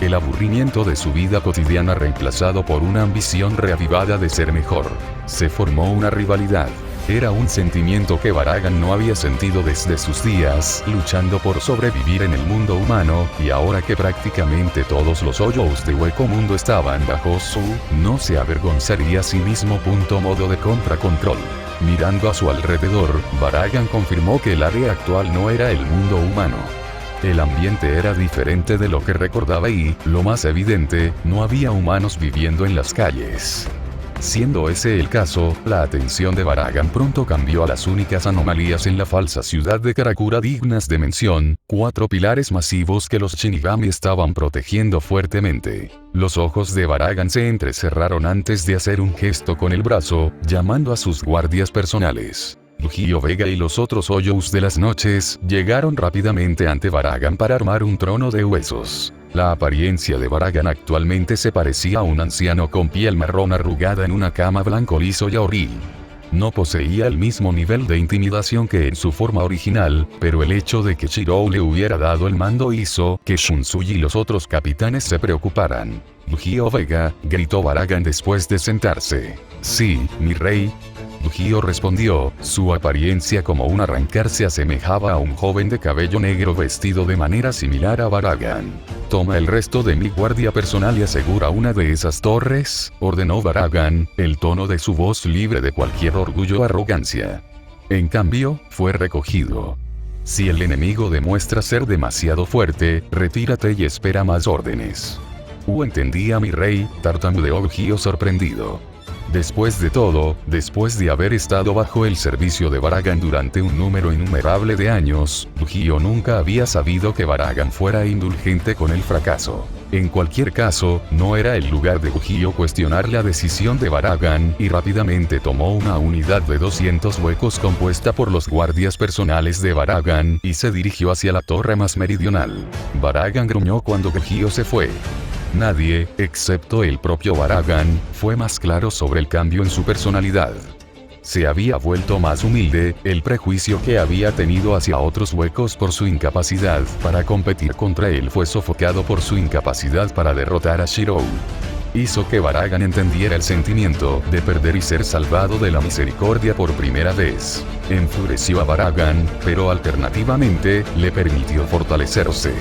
El aburrimiento de su vida cotidiana reemplazado por una ambición reavivada de ser mejor. Se formó una rivalidad. Era un sentimiento que Baragan no había sentido desde sus días luchando por sobrevivir en el mundo humano, y ahora que prácticamente todos los hoyos de Hueco Mundo estaban bajo su, no se avergonzaría a sí mismo. Modo de control. Mirando a su alrededor, Baragan confirmó que el área actual no era el mundo humano. El ambiente era diferente de lo que recordaba y, lo más evidente, no había humanos viviendo en las calles. Siendo ese el caso, la atención de Baragan pronto cambió a las únicas anomalías en la falsa ciudad de Karakura dignas de mención, 4 pilares masivos que los Shinigami estaban protegiendo fuertemente. Los ojos de Baragan se entrecerraron antes de hacer un gesto con el brazo, llamando a sus guardias personales. Yujiro Vega y los otros Hoyos de las noches llegaron rápidamente ante Baragan para armar un trono de huesos. La apariencia de Baragan actualmente se parecía a un anciano con piel marrón arrugada en una cama blanco liso y ahoril. No poseía el mismo nivel de intimidación que en su forma original, pero el hecho de que Shirou le hubiera dado el mando hizo que Shunsui y los otros capitanes se preocuparan. «Yujiro Vega», gritó Baragan después de sentarse. «Sí, mi rey». Yujiro respondió, su apariencia como un Arrancar se asemejaba a un joven de cabello negro vestido de manera similar a Baragan. «Toma el resto de mi guardia personal y asegura una de esas torres», ordenó Baragan, el tono de su voz libre de cualquier orgullo o arrogancia. En cambio, fue recogido. «Si el enemigo demuestra ser demasiado fuerte, retírate y espera más órdenes». «Entendía mi rey», tartamudeó Yujiro sorprendido. Después de todo, después de haber estado bajo el servicio de Baragan durante un número innumerable de años, Yujiro nunca había sabido que Baragan fuera indulgente con el fracaso. En cualquier caso, no era el lugar de Yujiro cuestionar la decisión de Baragan y rápidamente tomó una unidad de 200 huecos compuesta por los guardias personales de Baragan y se dirigió hacia la torre más meridional. Baragan gruñó cuando Yujiro se fue. Nadie, excepto el propio Baragan, fue más claro sobre el cambio en su personalidad. Se había vuelto más humilde, el prejuicio que había tenido hacia otros huecos por su incapacidad para competir contra él fue sofocado por su incapacidad para derrotar a Shirou. Hizo que Baragan entendiera el sentimiento de perder y ser salvado de la misericordia por primera vez. Enfureció a Baragan, pero alternativamente, le permitió fortalecerse.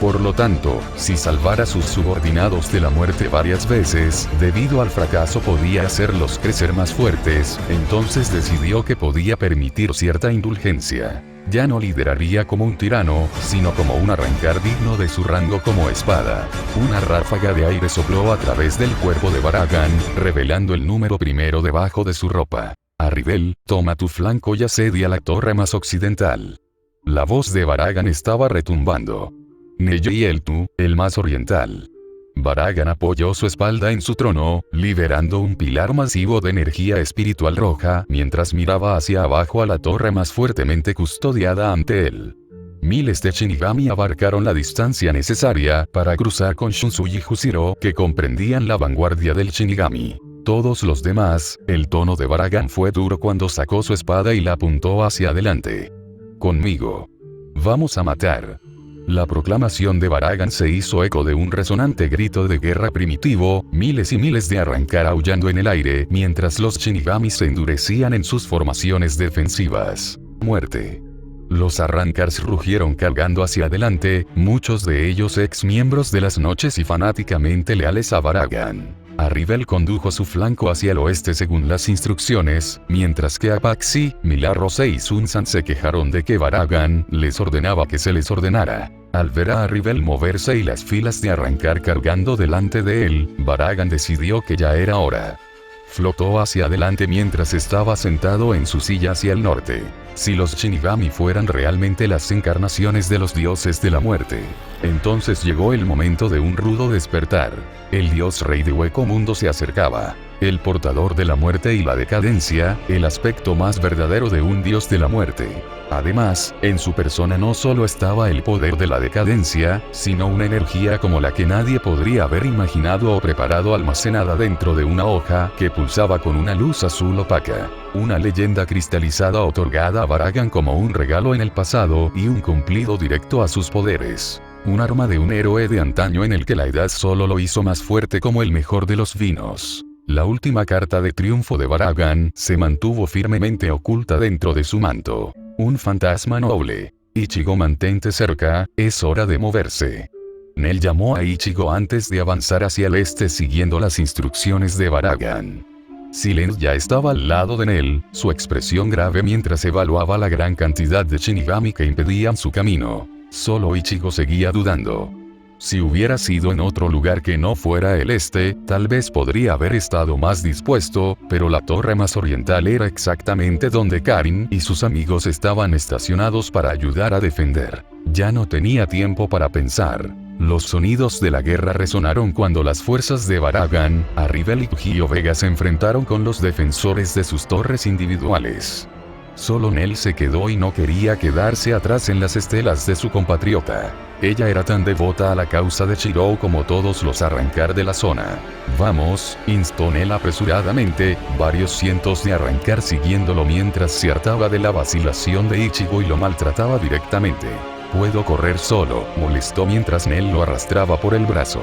Por lo tanto, si salvar a sus subordinados de la muerte varias veces, debido al fracaso podía hacerlos crecer más fuertes, entonces decidió que podía permitir cierta indulgencia. Ya no lideraría como un tirano, sino como un arrancar digno de su rango como espada. Una ráfaga de aire sopló a través del cuerpo de Baragan, revelando el número primero debajo de su ropa. Arrivel, toma tu flanco y asedia la torre más occidental. La voz de Baragan estaba retumbando. Neyeltu, el más oriental. Baragan apoyó su espalda en su trono, liberando un pilar masivo de energía espiritual roja, mientras miraba hacia abajo a la torre más fuertemente custodiada ante él. Miles de Shinigami abarcaron la distancia necesaria para cruzar con Shunsui y Jushiro, que comprendían la vanguardia del Shinigami. Todos los demás, el tono de Baragan fue duro cuando sacó su espada y la apuntó hacia adelante. Conmigo. Vamos a matar. La proclamación de Baragan se hizo eco de un resonante grito de guerra primitivo, miles y miles de arrancar aullando en el aire, mientras los Shinigami se endurecían en sus formaciones defensivas. Muerte. Los arrancars rugieron cargando hacia adelante, muchos de ellos ex miembros de las noches y fanáticamente leales a Baragan. Arrivel condujo su flanco hacia el oeste según las instrucciones, mientras que Apaxi, Milarrose y Sunsan se quejaron de que Baragan les ordenaba que se les ordenara. Al ver a Arrivel moverse y las filas de arrancar cargando delante de él, Baragan decidió que ya era hora. Flotó hacia adelante mientras estaba sentado en su silla hacia el norte. Si los Shinigami fueran realmente las encarnaciones de los dioses de la muerte, entonces llegó el momento de un rudo despertar. El dios rey de Hueco Mundo se acercaba. El portador de la muerte y la decadencia, el aspecto más verdadero de un dios de la muerte. Además, en su persona no solo estaba el poder de la decadencia, sino una energía como la que nadie podría haber imaginado o preparado almacenada dentro de una hoja que pulsaba con una luz azul opaca. Una leyenda cristalizada otorgada a Baragan como un regalo en el pasado y un cumplido directo a sus poderes. Un arma de un héroe de antaño en el que la edad solo lo hizo más fuerte como el mejor de los vinos. La última carta de triunfo de Baragan se mantuvo firmemente oculta dentro de su manto. Un fantasma noble. Ichigo, mantente cerca, es hora de moverse. Nel llamó a Ichigo antes de avanzar hacia el este siguiendo las instrucciones de Baragan. Silent ya estaba al lado de Nel, su expresión grave mientras evaluaba la gran cantidad de Shinigami que impedían su camino. Solo Ichigo seguía dudando. Si hubiera sido en otro lugar que no fuera el este, tal vez podría haber estado más dispuesto, pero la torre más oriental era exactamente donde Karin y sus amigos estaban estacionados para ayudar a defender. Ya no tenía tiempo para pensar. Los sonidos de la guerra resonaron cuando las fuerzas de Baragan, Arrivel y Gio Vega se enfrentaron con los defensores de sus torres individuales. Solo Nel se quedó y no quería quedarse atrás en las estelas de su compatriota. Ella era tan devota a la causa de Shirou como todos los arrancar de la zona. Vamos, instó Nel apresuradamente, varios cientos de arrancar siguiéndolo mientras se hartaba de la vacilación de Ichigo y lo maltrataba directamente. Puedo correr solo, molestó mientras Nel lo arrastraba por el brazo.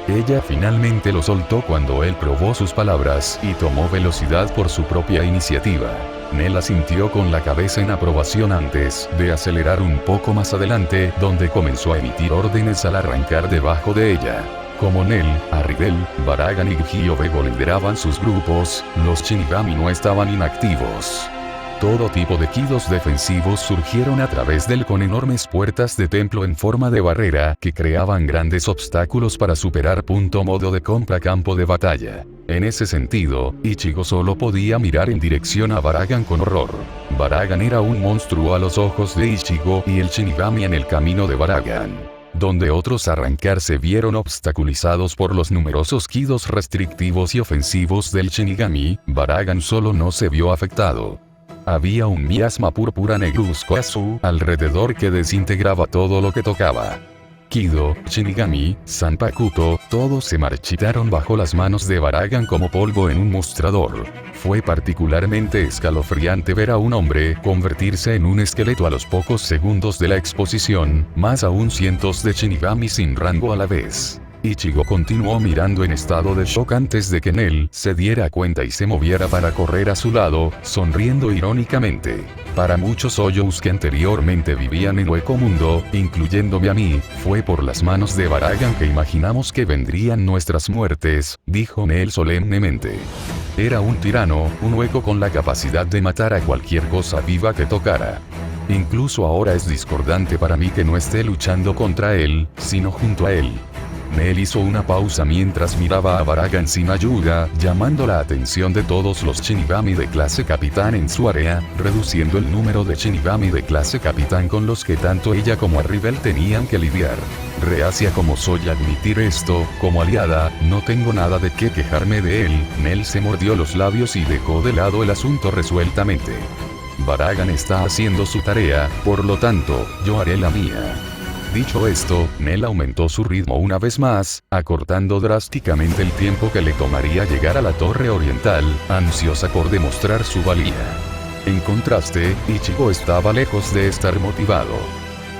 Ella finalmente lo soltó cuando él probó sus palabras y tomó velocidad por su propia iniciativa. Nel asintió con la cabeza en aprobación antes de acelerar un poco más adelante, donde comenzó a emitir órdenes al arrancar debajo de ella. Como Nel, Arrivel, Baragan y Gyovego lideraban sus grupos, los Shinigami no estaban inactivos. Todo tipo de kidos defensivos surgieron a través del con enormes puertas de templo en forma de barrera que creaban grandes obstáculos para superar. Modo de compra campo de batalla. En ese sentido, Ichigo solo podía mirar en dirección a Baragan con horror. Baragan era un monstruo a los ojos de Ichigo y el Shinigami en el camino de Baragan. Donde otros arrancar se vieron obstaculizados por los numerosos kidos restrictivos y ofensivos del Shinigami, Baragan solo no se vio afectado. Había un miasma púrpura negruzco azul alrededor que desintegraba todo lo que tocaba. Kido, Shinigami, Zanpakuto, todos se marchitaron bajo las manos de Baragan como polvo en un mostrador. Fue particularmente escalofriante ver a un hombre convertirse en un esqueleto a los pocos segundos de la exposición, más aún cientos de Shinigami sin rango a la vez. Ichigo continuó mirando en estado de shock antes de que Nel se diera cuenta y se moviera para correr a su lado, sonriendo irónicamente. Para muchos Hoyous que anteriormente vivían en Hueco Mundo, incluyéndome a mí, fue por las manos de Baragan que imaginamos que vendrían nuestras muertes, dijo Nel solemnemente. Era un tirano, un hueco con la capacidad de matar a cualquier cosa viva que tocara. Incluso ahora es discordante para mí que no esté luchando contra él, sino junto a él. Nel hizo una pausa mientras miraba a Baraga encima Yuga, llamando la atención de todos los Shinigami de clase capitán en su área, reduciendo el número de Shinigami de clase capitán con los que tanto ella como Arribel tenían que lidiar. Reacia como soy a admitir esto, como aliada, no tengo nada de qué quejarme de él. Nel se mordió los labios y dejó de lado el asunto resueltamente. Baragan está haciendo su tarea, por lo tanto, yo haré la mía. Dicho esto, Nel aumentó su ritmo una vez más, acortando drásticamente el tiempo que le tomaría llegar a la torre oriental, ansiosa por demostrar su valía. En contraste, Ichigo estaba lejos de estar motivado.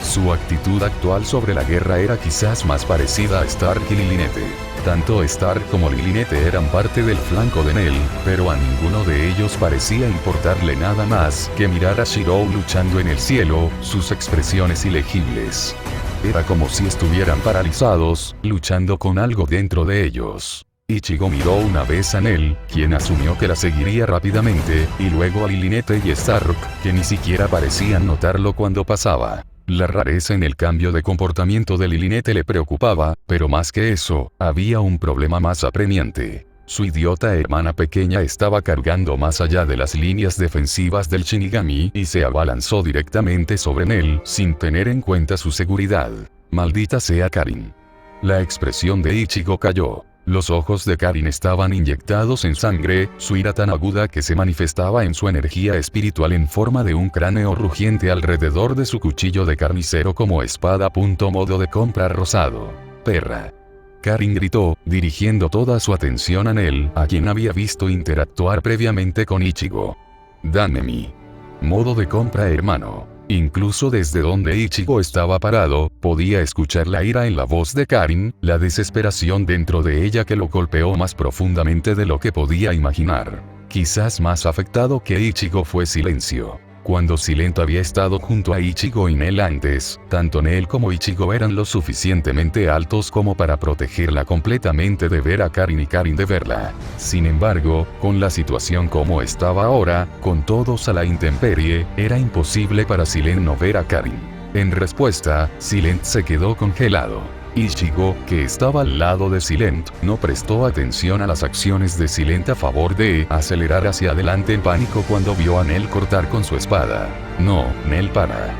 Su actitud actual sobre la guerra era quizás más parecida a Stark y Lilinete. Tanto Stark como Lilinete eran parte del flanco de Nel, pero a ninguno de ellos parecía importarle nada más que mirar a Shirou luchando en el cielo, sus expresiones ilegibles. Era como si estuvieran paralizados, luchando con algo dentro de ellos. Ichigo miró una vez a Nel, quien asumió que la seguiría rápidamente, y luego a Lilinete y Stark, que ni siquiera parecían notarlo cuando pasaba. La rareza en el cambio de comportamiento de Lilinete le preocupaba, pero más que eso, había un problema más apremiante. Su idiota hermana pequeña estaba cargando más allá de las líneas defensivas del Shinigami y se abalanzó directamente sobre Nel sin tener en cuenta su seguridad. Maldita sea Karin. La expresión de Ichigo cayó. Los ojos de Karin estaban inyectados en sangre, su ira tan aguda que se manifestaba en su energía espiritual en forma de un cráneo rugiente alrededor de su cuchillo de carnicero como espada. Modo de compra rosado. Perra. Karin gritó, dirigiendo toda su atención a Nel, a quien había visto interactuar previamente con Ichigo. Dame mi modo de compra, hermano. Incluso desde donde Ichigo estaba parado, podía escuchar la ira en la voz de Karin, la desesperación dentro de ella que lo golpeó más profundamente de lo que podía imaginar. Quizás más afectado que Ichigo fue Silencio. Cuando Silent había estado junto a Ichigo y Nel antes, tanto Nel como Ichigo eran lo suficientemente altos como para protegerla completamente de ver a Karin y Karin de verla. Sin embargo, con la situación como estaba ahora, con todos a la intemperie, era imposible para Silent no ver a Karin. En respuesta, Silent se quedó congelado. Ichigo, que estaba al lado de Silent, no prestó atención a las acciones de Silent a favor de acelerar hacia adelante en pánico cuando vio a Nel cortar con su espada. No, Nel, para.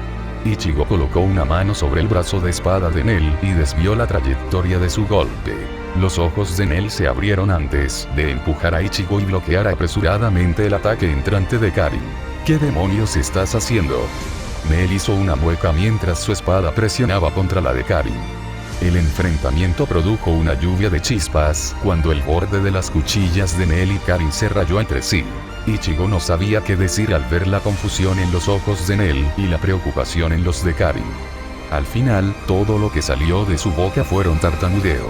Ichigo colocó una mano sobre el brazo de espada de Nel y desvió la trayectoria de su golpe. Los ojos de Nel se abrieron antes de empujar a Ichigo y bloquear apresuradamente el ataque entrante de Karin. ¿Qué demonios estás haciendo? Nel hizo una mueca mientras su espada presionaba contra la de Karin. El enfrentamiento produjo una lluvia de chispas, cuando el borde de las cuchillas de Nel y Karin se rayó entre sí. Ichigo no sabía qué decir al ver la confusión en los ojos de Nel y la preocupación en los de Karin. Al final, todo lo que salió de su boca fueron tartamudeo.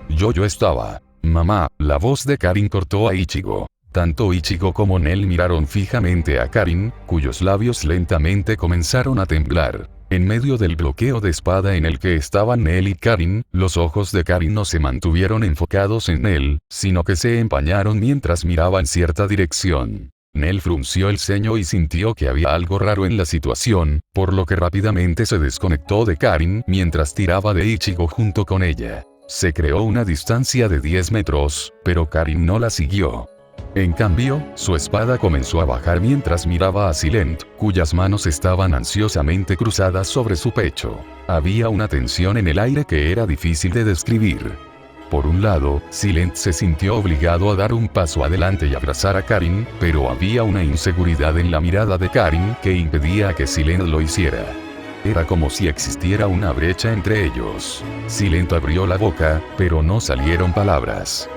Yo estaba. Mamá, la voz de Karin cortó a Ichigo. Tanto Ichigo como Nel miraron fijamente a Karin, cuyos labios lentamente comenzaron a temblar. En medio del bloqueo de espada en el que estaban Nel y Karin, los ojos de Karin no se mantuvieron enfocados en Nel, sino que se empañaron mientras miraban cierta dirección. Nel frunció el ceño y sintió que había algo raro en la situación, por lo que rápidamente se desconectó de Karin mientras tiraba de Ichigo junto con ella. Se creó una distancia de 10 metros, pero Karin no la siguió. En cambio, su espada comenzó a bajar mientras miraba a Silent, cuyas manos estaban ansiosamente cruzadas sobre su pecho. Había una tensión en el aire que era difícil de describir. Por un lado, Silent se sintió obligado a dar un paso adelante y abrazar a Karin, pero había una inseguridad en la mirada de Karin que impedía que Silent lo hiciera. Era como si existiera una brecha entre ellos. Silent abrió la boca, pero no salieron palabras.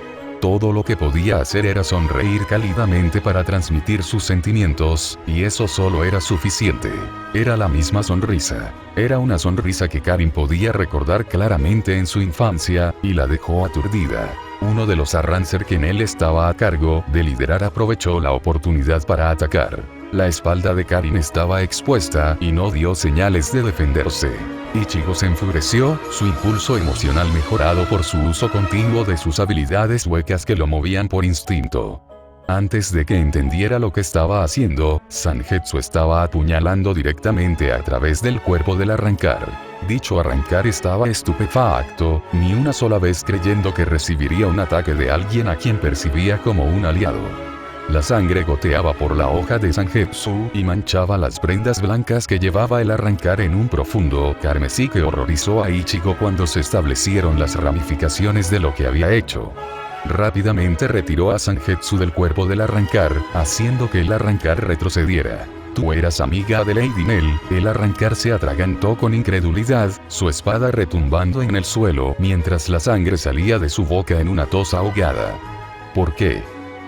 Todo lo que podía hacer era sonreír cálidamente para transmitir sus sentimientos, y eso solo era suficiente. Era la misma sonrisa. Era una sonrisa que Karin podía recordar claramente en su infancia, y la dejó aturdida. Uno de los Arrancer que Nel estaba a cargo de liderar aprovechó la oportunidad para atacar. La espalda de Karin estaba expuesta y no dio señales de defenderse. Ichigo se enfureció, su impulso emocional mejorado por su uso continuo de sus habilidades huecas que lo movían por instinto. Antes de que entendiera lo que estaba haciendo, Zangetsu estaba apuñalando directamente a través del cuerpo del arrancar. Dicho arrancar estaba estupefacto, ni una sola vez creyendo que recibiría un ataque de alguien a quien percibía como un aliado. La sangre goteaba por la hoja de Zangetsu y manchaba las prendas blancas que llevaba el arrancar en un profundo carmesí que horrorizó a Ichigo cuando se establecieron las ramificaciones de lo que había hecho. Rápidamente retiró a Zangetsu del cuerpo del arrancar, haciendo que el arrancar retrocediera. Tú eras amiga de Lady Nell. El arrancar se atragantó con incredulidad, su espada retumbando en el suelo mientras la sangre salía de su boca en una tos ahogada. ¿Por qué?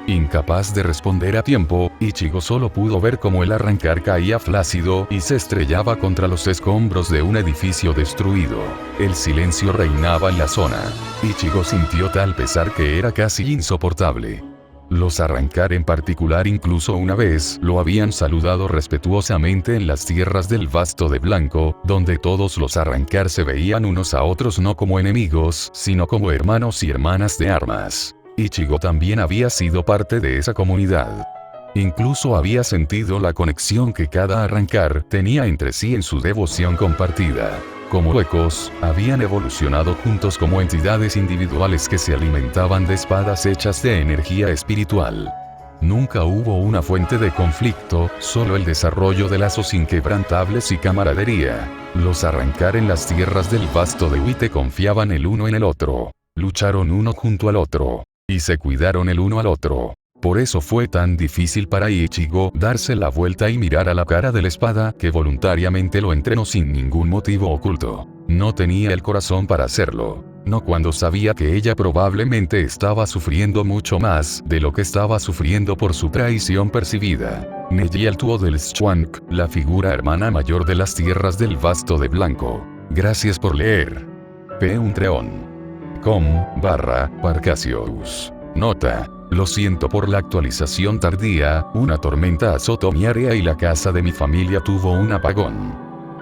Incapaz de responder a tiempo, Ichigo solo pudo ver cómo el arrancar caía flácido y se estrellaba contra los escombros de un edificio destruido. El silencio reinaba en la zona. Ichigo sintió tal pesar que era casi insoportable. Los arrancar en particular incluso una vez lo habían saludado respetuosamente en las tierras del Vasto de Blanco, donde todos los arrancar se veían unos a otros no como enemigos, sino como hermanos y hermanas de armas. Ichigo también había sido parte de esa comunidad. Incluso había sentido la conexión que cada arrancar tenía entre sí en su devoción compartida. Como ecos, habían evolucionado juntos como entidades individuales que se alimentaban de espadas hechas de energía espiritual. Nunca hubo una fuente de conflicto, solo el desarrollo de lazos inquebrantables y camaradería. Los arrancar en las tierras del Vasto de Wite confiaban el uno en el otro. Lucharon uno junto al otro. Y se cuidaron el uno al otro. Por eso fue tan difícil para Ichigo darse la vuelta y mirar a la cara de la espada que voluntariamente lo entrenó sin ningún motivo oculto. No tenía el corazón para hacerlo. No cuando sabía que ella probablemente estaba sufriendo mucho más de lo que estaba sufriendo por su traición percibida. Neji Altuo del Schwank, la figura hermana mayor de las tierras del Vasto de Blanco. Gracias por leer. patreon.com/Parcasius. Nota. Lo siento por la actualización tardía, una tormenta azotó mi área y la casa de mi familia tuvo un apagón.